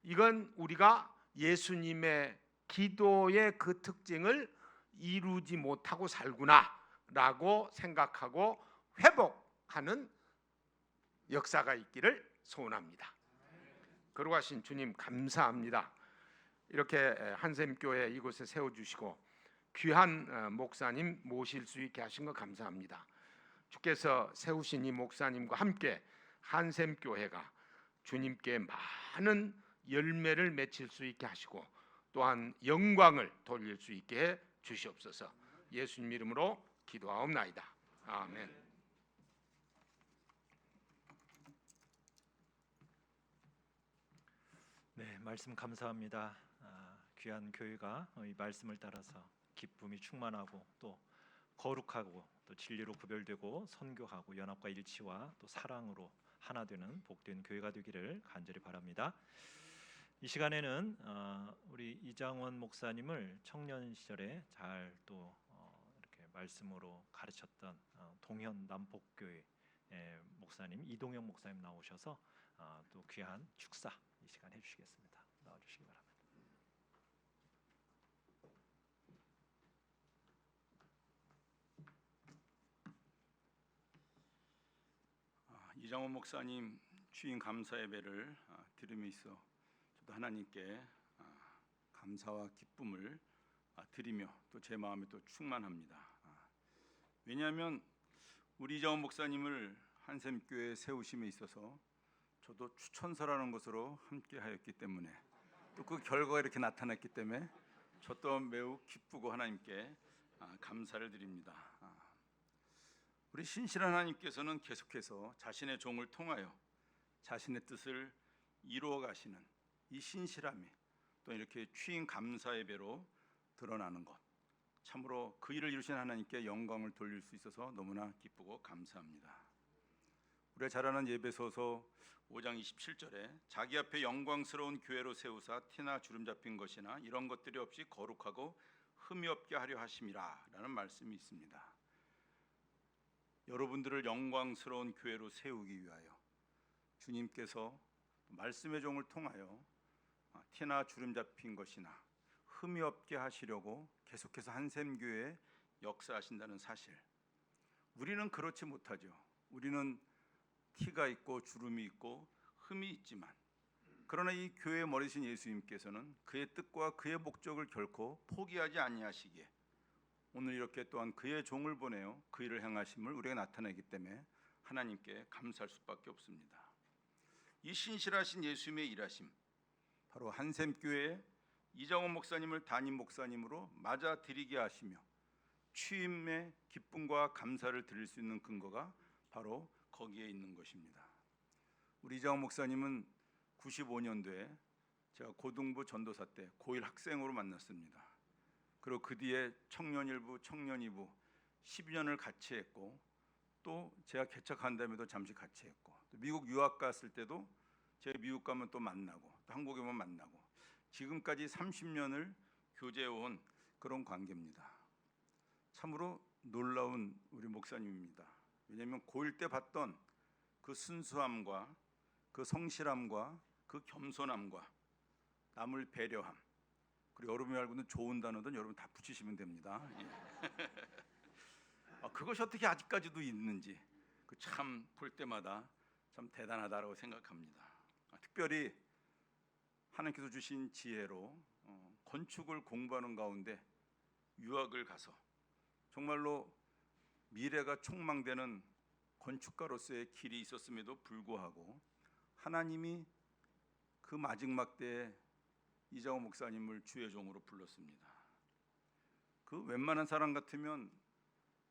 이건 우리가 예수님의 기도의 그 특징을 이루지 못하고 살구나 라고 생각하고 회복하는 역사가 있기를 소원합니다. 거룩하신 주님 감사합니다. 이렇게 한샘교회 이곳에 세워주시고 귀한 목사님 모실 수 있게 하신 것 감사합니다. 주께서 세우신 이 목사님과 함께 한샘교회가 주님께 많은 열매를 맺힐 수 있게 하시고 또한 영광을 돌릴 수 있게 해 주시옵소서. 예수님 이름으로 기도하옵나이다. 아멘. 네, 말씀 감사합니다. 귀한 교회가 이 말씀을 따라서 기쁨이 충만하고 또 거룩하고 또 진리로 구별되고 선교하고 연합과 일치와 또 사랑으로 하나 되는 복된 교회가 되기를 간절히 바랍니다. 이 시간에는 우리 이장원 목사님을 청년 시절에 잘 또 이렇게 말씀으로 가르쳤던 동현 남복교회 목사님 이동영 목사님 나오셔서 또 귀한 축사 이 시간 해주시겠습니다. 나와주시기 바랍니다. 이장원 목사님 주인 감사 예배를 드림에 있어 저도 하나님께 감사와 기쁨을 드리며 또 제 마음이 또 충만합니다. 왜냐하면 우리 이장원 목사님을 한샘교회에 세우심에 있어서 저도 추천서라는 것으로 함께하였기 때문에 또 그 결과가 이렇게 나타났기 때문에 저 또한 매우 기쁘고 하나님께 감사를 드립니다. 우리 신실한 하나님께서는 계속해서 자신의 종을 통하여 자신의 뜻을 이루어 가시는 이 신실함이 또 이렇게 취임 감사 예배로 드러나는 것, 참으로 그 일을 이루신 하나님께 영광을 돌릴 수 있어서 너무나 기쁘고 감사합니다. 우리가 잘 아는 예배소서 5장 27절에 자기 앞에 영광스러운 교회로 세우사 티나 주름 잡힌 것이나 이런 것들이 없이 거룩하고 흠이 없게 하려 하심이라 라는 말씀이 있습니다. 여러분들을 영광스러운 교회로 세우기 위하여 주님께서 말씀의 종을 통하여 티나 주름 잡힌 것이나 흠이 없게 하시려고 계속해서 한샘교회에 역사하신다는 사실, 우리는 그렇지 못하죠. 우리는 티가 있고 주름이 있고 흠이 있지만 그러나 이 교회의 머리신 예수님께서는 그의 뜻과 그의 목적을 결코 포기하지 아니하시기에 오늘 이렇게 또한 그의 종을 보내어 그 일을 행하심을 우리가 나타내기 때문에 하나님께 감사할 수밖에 없습니다. 이 신실하신 예수님의 일하심, 바로 한샘교회 이정원 목사님을 담임 목사님으로 맞아들이게 하시며 취임의 기쁨과 감사를 드릴 수 있는 근거가 바로 거기에 있는 것입니다. 우리 이정원 목사님은 95년도에 제가 고등부 전도사 때 고1 학생으로 만났습니다. 그리고 그 뒤에 청년일부, 청년이부 12년을 같이 했고, 또 제가 개척한 다음에도 잠시 같이 했고, 또 미국 유학 갔을 때도 제가 미국 가면 또 만나고, 또 한국에 오면 만나고, 지금까지 30년을 교제해온 그런 관계입니다. 참으로 놀라운 우리 목사님입니다. 왜냐하면 고1 때 봤던 그 순수함과 그 성실함과 그 겸손함과 남을 배려함, 그리고 여러분이 알고 있는 좋은 단어든 여러분 다 붙이시면 됩니다. 그것이 어떻게 아직까지도 있는지 참 볼 때마다 참 대단하다고 생각합니다. 특별히 하나님께서 주신 지혜로 건축을 공부하는 가운데 유학을 가서 정말로 미래가 촉망되는 건축가로서의 길이 있었음에도 불구하고 하나님이 그 마지막 때에 이정호 목사님을 주의 종으로 불렀습니다. 그 웬만한 사람 같으면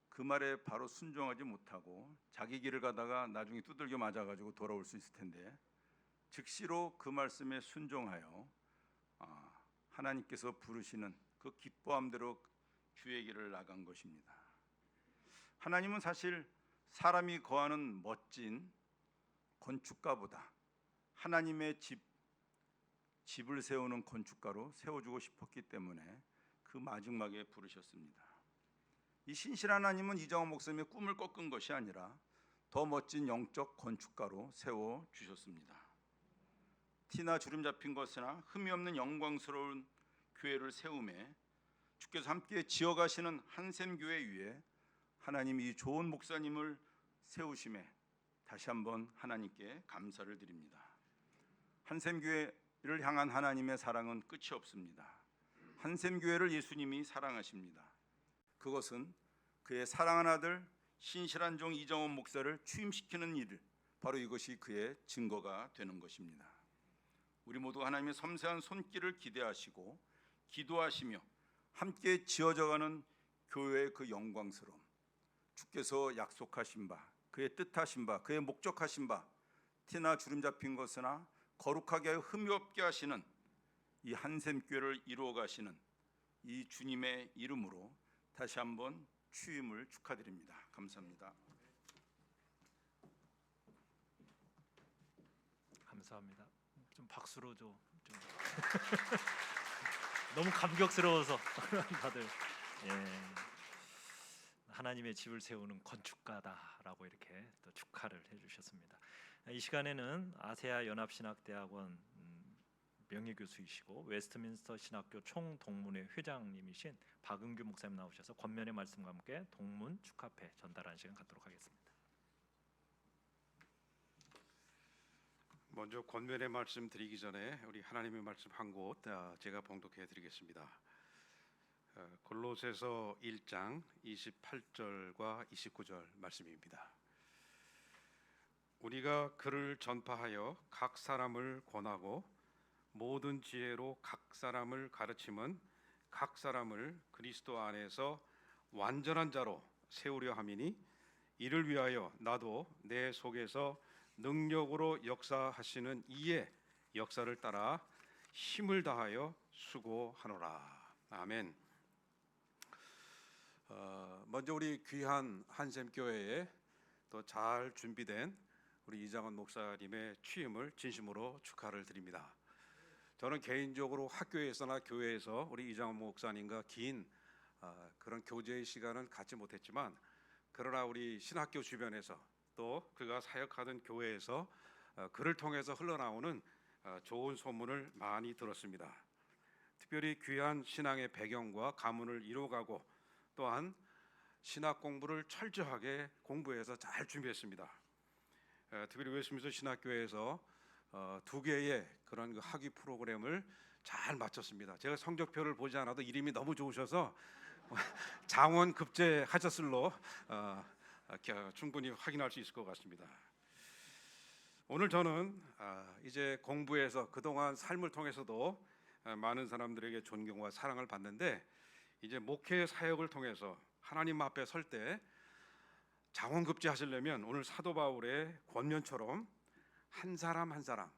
그 말에 바로 순종하지 못하고 자기 길을 가다가 나중에 두들겨 맞아가지고 돌아올 수 있을 텐데 즉시로 그 말씀에 순종하여 하나님께서 부르시는 그 기뻐함대로 주의 길을 나간 것입니다. 하나님은 사실 사람이 거하는 멋진 건축가보다 하나님의 집을 세우는 건축가로 세워주고 싶었기 때문에 그 마지막에 부르셨습니다. 이 신실한 하나님은 이정호 목사님의 꿈을 꺾은 것이 아니라 더 멋진 영적 건축가로 세워주셨습니다. 티나 주름 잡힌 것이나 흠이 없는 영광스러운 교회를 세우매 주께서 함께 지어가시는 한샘교회 위에 하나님이 이 좋은 목사님을 세우심에 다시 한번 하나님께 감사를 드립니다. 한샘교회를 향한 하나님의 사랑은 끝이 없습니다. 한샘교회를 예수님이 사랑하십니다. 그것은 그의 사랑하는 아들 신실한 종 이정원 목사를 취임시키는 일, 바로 이것이 그의 증거가 되는 것입니다. 우리 모두 하나님의 섬세한 손길을 기대하시고 기도하시며 함께 지어져가는 교회의 그 영광스러움, 주께서 약속하신 바, 그의 뜻하신 바, 그의 목적하신 바, 티나 주름 잡힌 것이나 거룩하게 하여 흠이 없게 하시는 이 한샘교회를 이루어 가시는 이 주님의 이름으로 다시 한번 취임을 축하드립니다. 감사합니다. 감사합니다. 좀 박수로 좀 너무 감격스러워서 다들 하나님의 집을 세우는 건축가다라고 이렇게 또 축하를 해주셨습니다. 이 시간에는 아세아 연합신학대학원 명예교수이시고 웨스트민스터 신학교 총동문회 회장님이신 박은규 목사님 나오셔서 권면의 말씀과 함께 동문 축하패 전달하는 시간 갖도록 하겠습니다. 먼저 권면의 말씀 드리기 전에 우리 하나님의 말씀 한 곳 제가 봉독해 드리겠습니다. 골로새서 1장 28절과 29절 말씀입니다. 우리가 그를 전파하여 각 사람을 권하고 모든 지혜로 각 사람을 가르침은 각 사람을 그리스도 안에서 완전한 자로 세우려 함이니 이를 위하여 나도 내 속에서 능력으로 역사하시는 이의 역사를 따라 힘을 다하여 수고하노라. 아멘. 먼저 우리 귀한 한샘교회에 또 잘 준비된 우리 이장원 목사님의 취임을 진심으로 축하를 드립니다. 저는 개인적으로 학교에서나 교회에서 우리 이장원 목사님과 긴 그런 교제의 시간은 갖지 못했지만, 그러나 우리 신학교 주변에서 또 그가 사역하던 교회에서 그를 통해서 흘러나오는 좋은 소문을 많이 들었습니다. 특별히 귀한 신앙의 배경과 가문을 이뤄가고 또한 신학 공부를 철저하게 공부해서 잘 준비했습니다. 특별히 웨스트민스터 신학교에서 두 개의 그런 그 학위 프로그램을 잘 마쳤습니다. 제가 성적표를 보지 않아도 이름이 너무 좋으셔서 장원 급제하셨을로 충분히 확인할 수 있을 것 같습니다. 오늘 저는 이제 공부에서 그동안 삶을 통해서도 많은 사람들에게 존경과 사랑을 받는데 이제 목회 사역을 통해서 하나님 앞에 설 때 장원급제 하시려면 오늘 사도 바울의 권면처럼 한 사람 한 사람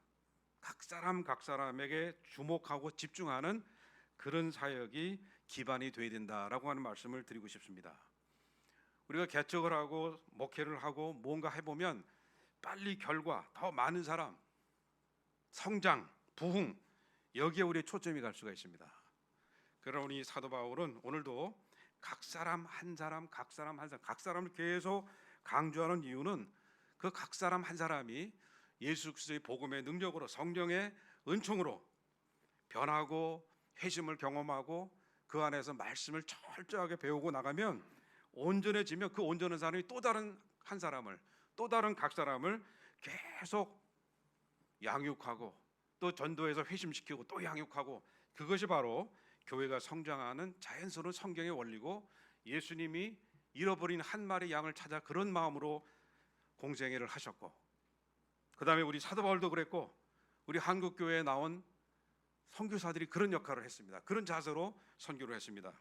각 사람에게 주목하고 집중하는 그런 사역이 기반이 되어야 된다라고 하는 말씀을 드리고 싶습니다. 우리가 개척을 하고 목회를 하고 뭔가 해보면 빨리 결과, 더 많은 사람, 성장, 부흥 여기에 우리의 초점이 갈 수가 있습니다. 그러나 우리 사도 바울은 오늘도 각 사람 한 사람, 각 사람을 계속 강조하는 이유는 그 각 사람 한 사람이 예수 그리스도의 복음의 능력으로 성령의 은총으로 변하고 회심을 경험하고 그 안에서 말씀을 철저하게 배우고 나가면 온전해지면 그 온전한 사람이 또 다른 한 사람을 또 다른 각 사람을 계속 양육하고 또 전도해서 회심시키고 또 양육하고 그것이 바로 교회가 성장하는 자연스러운 성경의 원리고 예수님이 잃어버린 한 마리 양을 찾아 그런 마음으로 공생애를 하셨고 그 다음에 우리 사도 바울도 그랬고 우리 한국 교회에 나온 선교사들이 그런 역할을 했습니다. 그런 자세로 선교를 했습니다.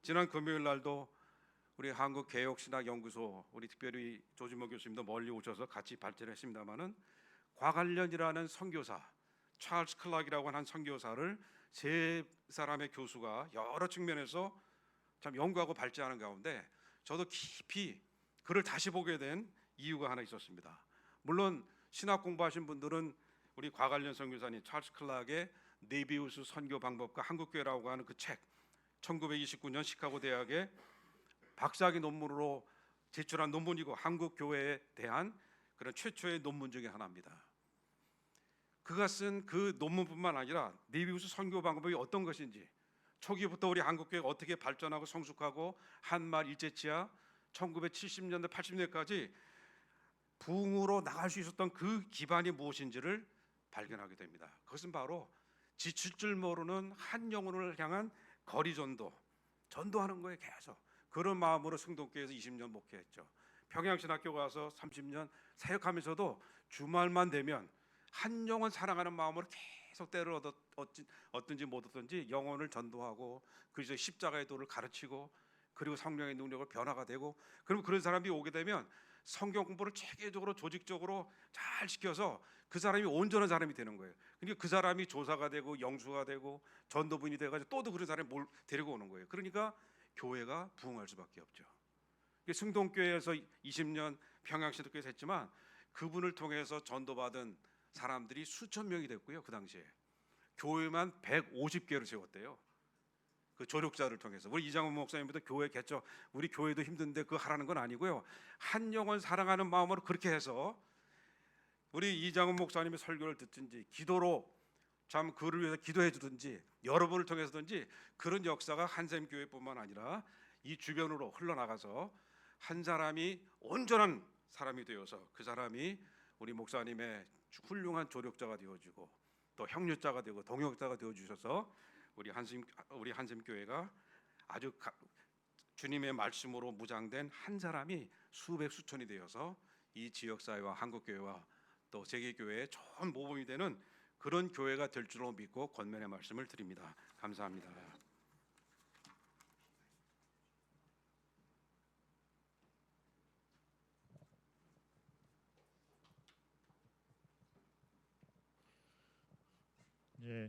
지난 금요일 날도 우리 한국개혁신학연구소 우리 특별히 조진모 교수님도 멀리 오셔서 같이 발제를 했습니다마는 과관련이라는 선교사 찰스 클락이라고 하는 선교사를 세 사람의 교수가 여러 측면에서 참 연구하고 발제하는 가운데 저도 깊이 그를 다시 보게 된 이유가 하나 있었습니다. 물론 신학 공부하신 분들은 우리 과관련 선교사님 찰스 클락의 네비우스 선교 방법과 한국교회라고 하는 그 책 1929년 시카고 대학의 박사학위 논문으로 제출한 논문이고 한국 교회에 대한 그런 최초의 논문 중에 하나입니다. 그가 쓴 그 논문뿐만 아니라 네비우스 선교 방법이 어떤 것인지 초기부터 우리 한국 교회가 어떻게 발전하고 성숙하고 한말 일제치하 1970년대 80년대까지 부흥으로 나갈 수 있었던 그 기반이 무엇인지를 발견하게 됩니다. 그것은 바로 지칠 줄 모르는 한 영혼을 향한 거리 전도하는 거에 계속 그런 마음으로 승동교회에서 20년 목회했죠. 평양신학교 가서 30년 사역하면서도 주말만 되면 한 영혼 사랑하는 마음으로 계속 때를 얻든지 못 얻든지 영혼을 전도하고 그래서 십자가의 도를 가르치고 그리고 성령의 능력을 변화가 되고 그럼 그런 사람이 오게 되면 성경 공부를 체계적으로 조직적으로 잘 시켜서 그 사람이 온전한 사람이 되는 거예요. 그러니까 그 사람이 조사가 되고 영수가 되고 전도분이 돼가지고 또 그런 사람이 데리고 오는 거예요. 그러니까 교회가 부흥할 수밖에 없죠. 승동교회에서 20년 평양신학교에서 했지만 그분을 통해서 전도받은 사람들이 수천 명이 됐고요. 그 당시에 교회만 150개를 세웠대요. 그 조력자를 통해서 우리 이장훈 목사님부터 교회 개척 우리 교회도 힘든데 그거 하라는 건 아니고요. 한 영혼 사랑하는 마음으로 그렇게 해서 우리 이장훈 목사님의 설교를 듣든지 기도로 참 그를 위해서 기도해 주든지 여러분을 통해서든지 그런 역사가 한샘교회뿐만 아니라 이 주변으로 흘러나가서 한 사람이 온전한 사람이 되어서 그 사람이 우리 목사님의 훌륭한 조력자가 되어주고 또 형제자가 되고 동역자가 되어주셔서 우리 한샘교회가 아주 주님의 말씀으로 무장된 한 사람이 수백 수천이 되어서 이 지역사회와 한국교회와 또 세계교회의 좋은 모범이 되는 그런 교회가 될 줄로 믿고 권면의 말씀을 드립니다. 감사합니다. 예,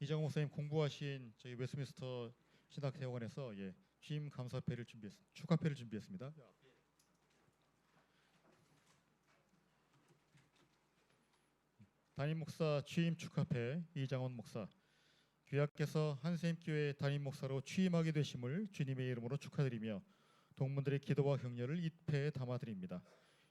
이장호 목사님 공부하신 저희 웨스트민스터 신학대학원에서 취임 감사패를 축하패를 준비했습니다. 담임 목사 취임 축하패 이장원 목사 귀하께서 한샘교회 담임 목사로 취임하게 되심을 주님의 이름으로 축하드리며 동문들의 기도와 격려를 이 패에 담아드립니다.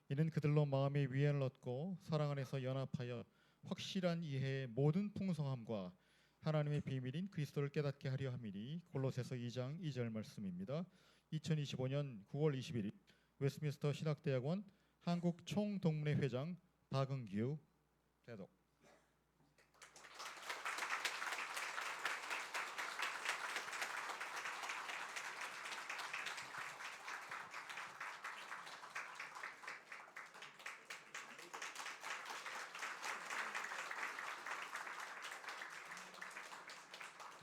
이는 그들로 마음의 위안을 얻고 사랑 안에서 연합하여 확실한 이해의 모든 풍성함과 하나님의 비밀인 그리스도를 깨닫게 하려 함이니 골로새서 2장 2절 말씀입니다. 2025년 9월 21일 웨스트민스터 신학대학원 한국 총동문회 회장 박은규 대독.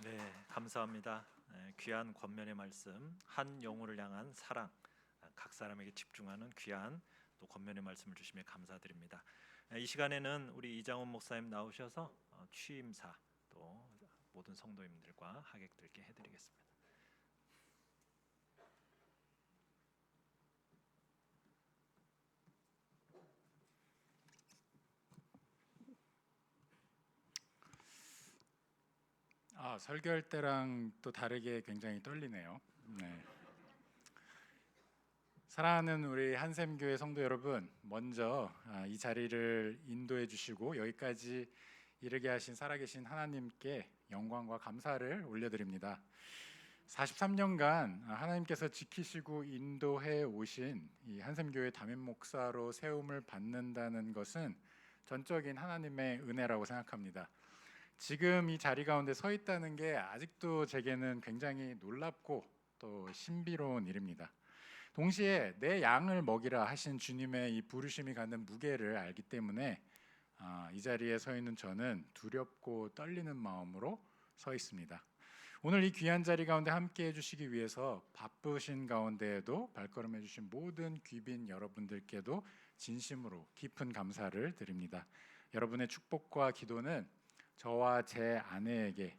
네, 감사합니다. 귀한 권면의 말씀, 한 영혼을 향한 사랑, 각 사람에게 집중하는 귀한 또 권면의 말씀을 주시며 감사드립니다. 이 시간에는 우리 이장원 목사님 나오셔서 취임사 또 모든 성도님들과 하객들께 해드리겠습니다. 설교할 때랑 또 다르게 굉장히 떨리네요. 네. 사랑하는 우리 한샘교회 성도 여러분, 먼저 이 자리를 인도해 주시고 여기까지 이르게 하신 살아계신 하나님께 영광과 감사를 올려드립니다. 43년간 하나님께서 지키시고 인도해 오신 이 한샘교회 담임 목사로 세움을 받는다는 것은 전적인 하나님의 은혜라고 생각합니다. 지금 이 자리 가운데 서 있다는 게 아직도 제게는 굉장히 놀랍고 또 신비로운 일입니다. 동시에 내 양을 먹이라 하신 주님의 이 부르심이 갖는 무게를 알기 때문에 이 자리에 서 있는 저는 두렵고 떨리는 마음으로 서 있습니다. 오늘 이 귀한 자리 가운데 함께 해주시기 위해서 바쁘신 가운데에도 발걸음해 주신 모든 귀빈 여러분들께도 진심으로 깊은 감사를 드립니다. 여러분의 축복과 기도는 저와 제 아내에게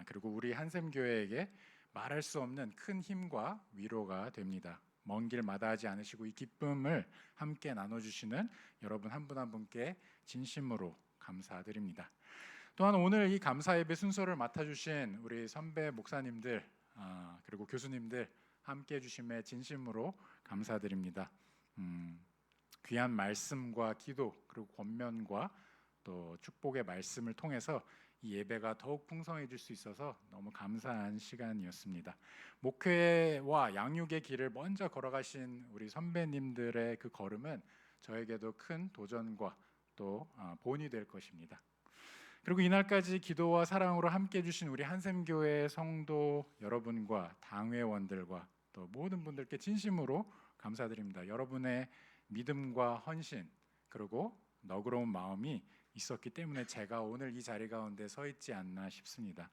그리고 우리 한샘교회에게 말할 수 없는 큰 힘과 위로가 됩니다. 먼 길 마다하지 않으시고 이 기쁨을 함께 나눠주시는 여러분 한 분 한 분께 진심으로 감사드립니다. 또한 오늘 이 감사 예배 순서를 맡아주신 우리 선배 목사님들 그리고 교수님들 함께 해주심에 진심으로 감사드립니다. 귀한 말씀과 기도 그리고 권면과 또 축복의 말씀을 통해서 이 예배가 더욱 풍성해질 수 있어서 너무 감사한 시간이었습니다. 목회와 양육의 길을 먼저 걸어가신 우리 선배님들의 그 걸음은 저에게도 큰 도전과 또 본이 될 것입니다. 그리고 이날까지 기도와 사랑으로 함께 해주신 우리 한샘교회 성도 여러분과 당회원들과 또 모든 분들께 진심으로 감사드립니다. 여러분의 믿음과 헌신 그리고 너그러운 마음이 있었기 때문에 제가 오늘 이 자리 가운데 서 있지 않나 싶습니다.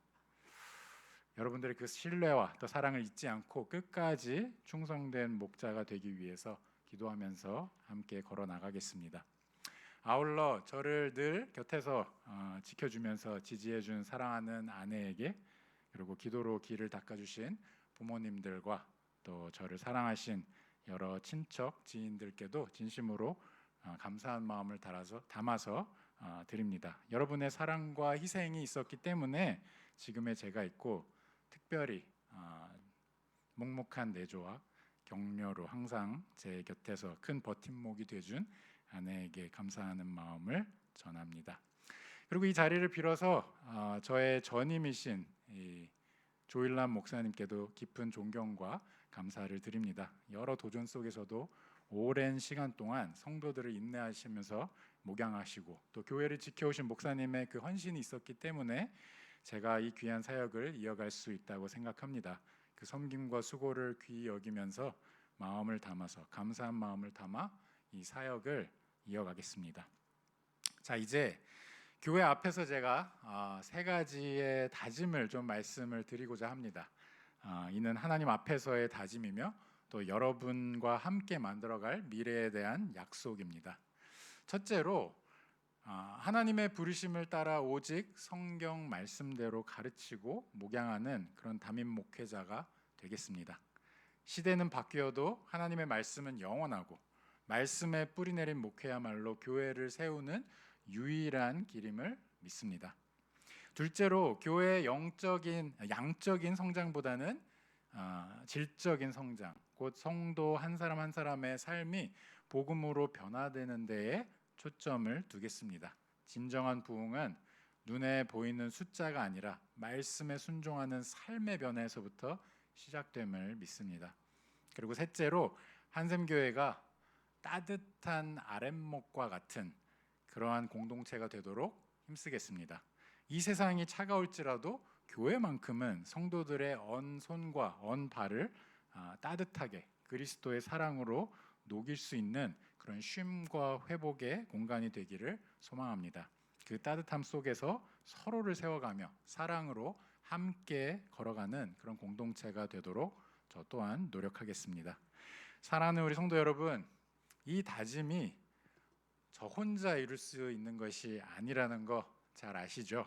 여러분들의 그 신뢰와 또 사랑을 잊지 않고 끝까지 충성된 목자가 되기 위해서 기도하면서 함께 걸어 나가겠습니다. 아울러 저를 늘 곁에서 지켜주면서 지지해준 사랑하는 아내에게 그리고 기도로 길을 닦아주신 부모님들과 또 저를 사랑하신 여러 친척 지인들께도 진심으로 감사한 마음을 담아서 드립니다. 여러분의 사랑과 희생이 있었기 때문에 지금의 제가 있고 특별히 묵묵한 내조와 격려로 항상 제 곁에서 큰 버팀목이 돼준 아내에게 감사하는 마음을 전합니다. 그리고 이 자리를 빌어서 저의 전임이신 조일남 목사님께도 깊은 존경과 감사를 드립니다. 여러 도전 속에서도 오랜 시간 동안 성도들을 인내하시면서 목양하시고 또 교회를 지켜오신 목사님의 그 헌신이 있었기 때문에 제가 이 귀한 사역을 이어갈 수 있다고 생각합니다. 그 섬김과 수고를 귀히 여기면서 마음을 담아서 감사한 마음을 담아 이 사역을 이어가겠습니다. 자, 이제 교회 앞에서 제가 세 가지의 다짐을 좀 말씀을 드리고자 합니다. 이는 하나님 앞에서의 다짐이며 또 여러분과 함께 만들어갈 미래에 대한 약속입니다. 첫째로 하나님의 부르심을 따라 오직 성경 말씀대로 가르치고 목양하는 그런 담임 목회자가 되겠습니다. 시대는 바뀌어도 하나님의 말씀은 영원하고 말씀에 뿌리 내린 목회야말로 교회를 세우는 유일한 길임을 믿습니다. 둘째로 교회의 양적인 성장보다는 질적인 성장, 곧 성도 한 사람 한 사람의 삶이 복음으로 변화되는 데에 초점을 두겠습니다. 진정한 부흥은 눈에 보이는 숫자가 아니라 말씀에 순종하는 삶의 변화에서부터 시작됨을 믿습니다. 그리고 셋째로 한샘교회가 따뜻한 아랫목과 같은 그러한 공동체가 되도록 힘쓰겠습니다. 이 세상이 차가울지라도 교회만큼은 성도들의 언 손과 언 발을 따뜻하게 그리스도의 사랑으로 녹일 수 있는 그런 쉼과 회복의 공간이 되기를 소망합니다. 그 따뜻함 속에서 서로를 세워가며 사랑으로 함께 걸어가는 그런 공동체가 되도록 저 또한 노력하겠습니다. 사랑하는 우리 성도 여러분, 이 다짐이 저 혼자 이룰 수 있는 것이 아니라는 거 잘 아시죠?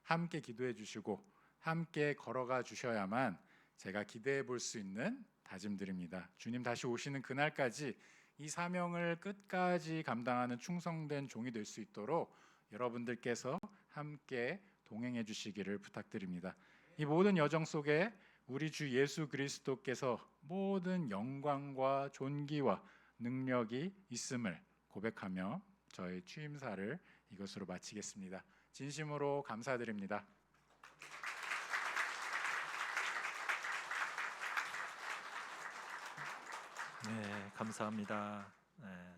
함께 기도해 주시고 함께 걸어가 주셔야만 제가 기대해 볼 수 있는 다짐들입니다. 주님 다시 오시는 그날까지 이 사명을 끝까지 감당하는 충성된 종이 될 수 있도록 여러분들께서 함께 동행해 주시기를 부탁드립니다. 이 모든 여정 속에 우리 주 예수 그리스도께서 모든 영광과 존귀와 능력이 있음을 고백하며 저의 취임사를 이것으로 마치겠습니다. 진심으로 감사드립니다. 네, 감사합니다. 네,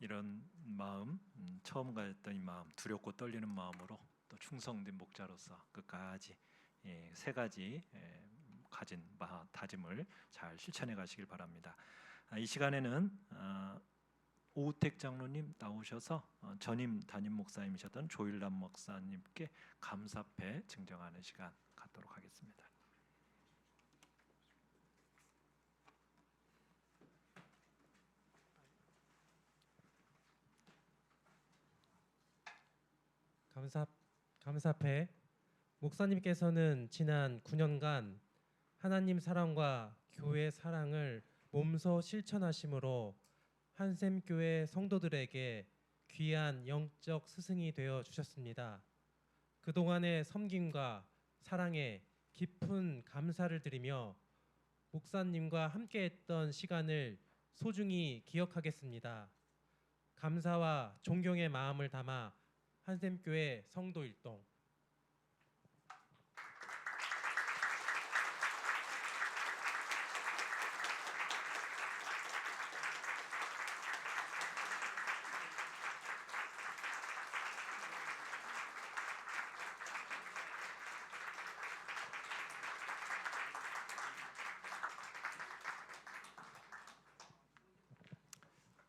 이런 마음, 처음 가졌던 이 마음, 두렵고 떨리는 마음으로 또 충성된 목자로서 끝까지 세 가지 가진 다짐을 잘 실천해 가시길 바랍니다. 이 시간에는 오우택 장로님 나오셔서 전임 담임 목사님이셨던 조일남 목사님께 감사패 증정하는 시간 갖도록 하겠습니다. 감사패. 목사님께서는 지난 9년간 하나님 사랑과 교회 사랑을 몸소 실천하심으로 한샘교회 성도들에게 귀한 영적 스승이 되어 주셨습니다. 그동안의 섬김과 사랑에 깊은 감사를 드리며 목사님과 함께했던 시간을 소중히 기억하겠습니다. 감사와 존경의 마음을 담아 한샘교회 성도일동.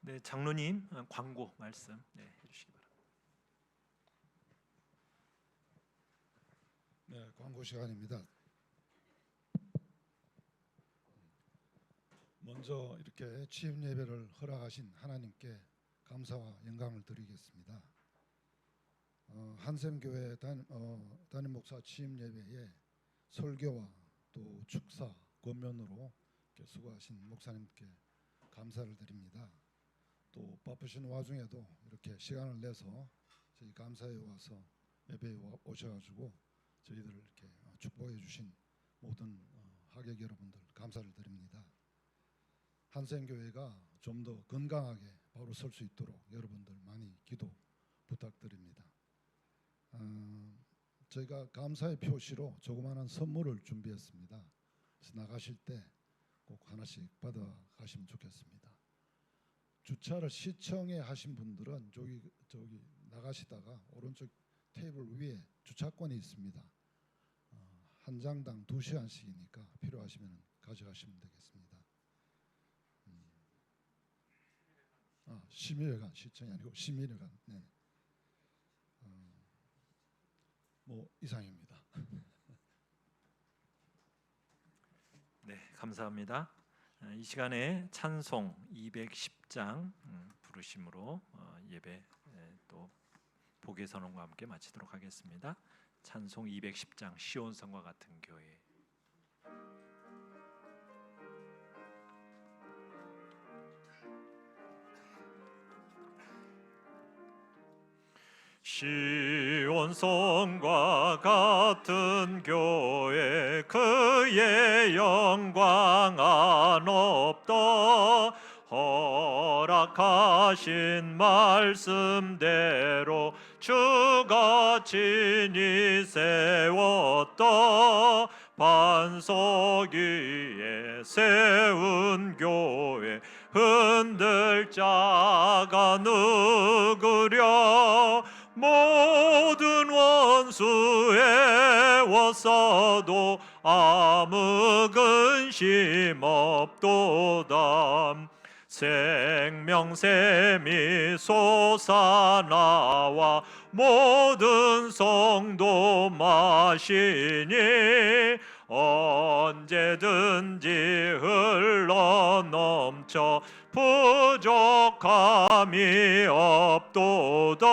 네, 장로님 광고 말씀 해주시기 바랍니다. 네, 광고 시간입니다. 먼저 이렇게 취임 예배를 허락하신 하나님께 감사와 영광을 드리겠습니다. 한샘교회 담임 목사 취임 예배에 설교와 또 축사, 권면으로 이렇게 수고하신 목사님께 감사를 드립니다. 또 바쁘신 와중에도 이렇게 시간을 내서 저희 감사에 와서 예배에 오셔가지고 저희들을 이렇게 축복해 주신 모든 하객 여러분들 감사를 드립니다. 한샘교회가 좀 더 건강하게 바로 설 수 있도록 여러분들 많이 기도 부탁드립니다. 저희가 감사의 표시로 조그마한 선물을 준비했습니다. 그래서 나가실 때 꼭 하나씩 받아 가시면 좋겠습니다. 주차를 시청에 하신 분들은 저기 나가시다가 오른쪽 테이블 위에 주차권이 있습니다. 한 장당 2시간씩이니까 필요하시면 가져가시면 되겠습니다. 심의회관, 시청이 아니고 심의회관. 네. 뭐 이상입니다. 네, 감사합니다. 이 시간에 찬송 210장 부르심으로 예배 또 복의 선언과 함께 마치도록 하겠습니다. 찬송 210장 시온성과 같은 교회. 시온성과 같은 교회 그의 영광 안 없다. 허락하신 말씀대로 주가 친히 세웠다. 반석 위에 세운 교회 흔들 자가 누구랴. 모든 원수에 워싸도 아무 근심 없도다. 생명샘이 솟아나와 모든 성도 마시니 언제든지 흘러 넘쳐 부족함이 없도다.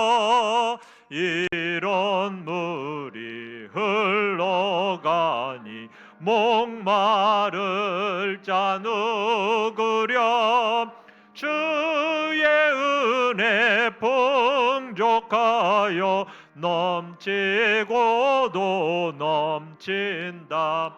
이런 물이 흘러가니 목마를 자 누구렴. 주의 은혜 풍족하여 넘치고도 넘친다.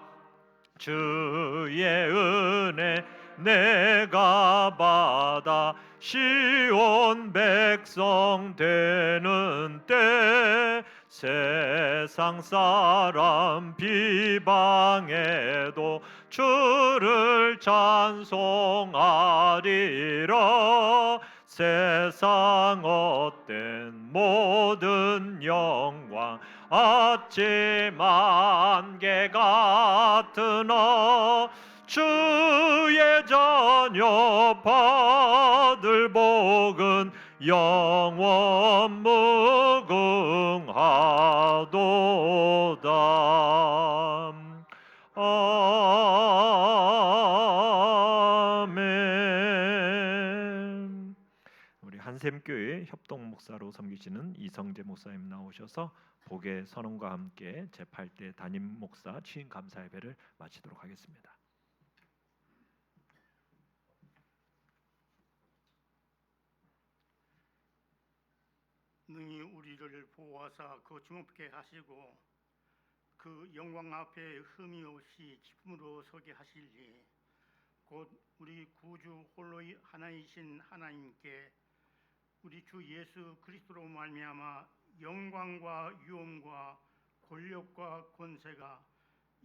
주의 은혜 내가 받아 시온 백성 되는 때 세상 사람 비방해도 주를 찬송하리라. 세상 헛된 모든 영광 아침 안개 같으나 주의 자녀 받을 복은 영원 무궁하도다. 아멘. 우리 한샘교회 협동 목사로 섬기시는 이성재 목사님 나오셔서 복의 선언과 함께 제8대 담임 목사 취임 감사 예배를 마치도록 하겠습니다. 능히 우리를 보호하사 거침없게 하시고 그 영광 앞에 흠이 없이 기쁨으로 서게 하시리니 곧 우리 구주 홀로 하나이신 하나님께 우리 주 예수 그리스도로 말미암아 영광과 유엄과 권력과 권세가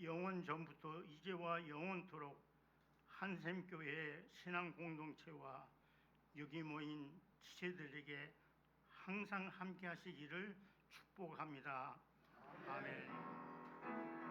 영원 전부터 이제와 영원토록 한샘교회 신앙 공동체와 여기 모인 지체들에게 항상 함께 하시기를 축복합니다. 아멘.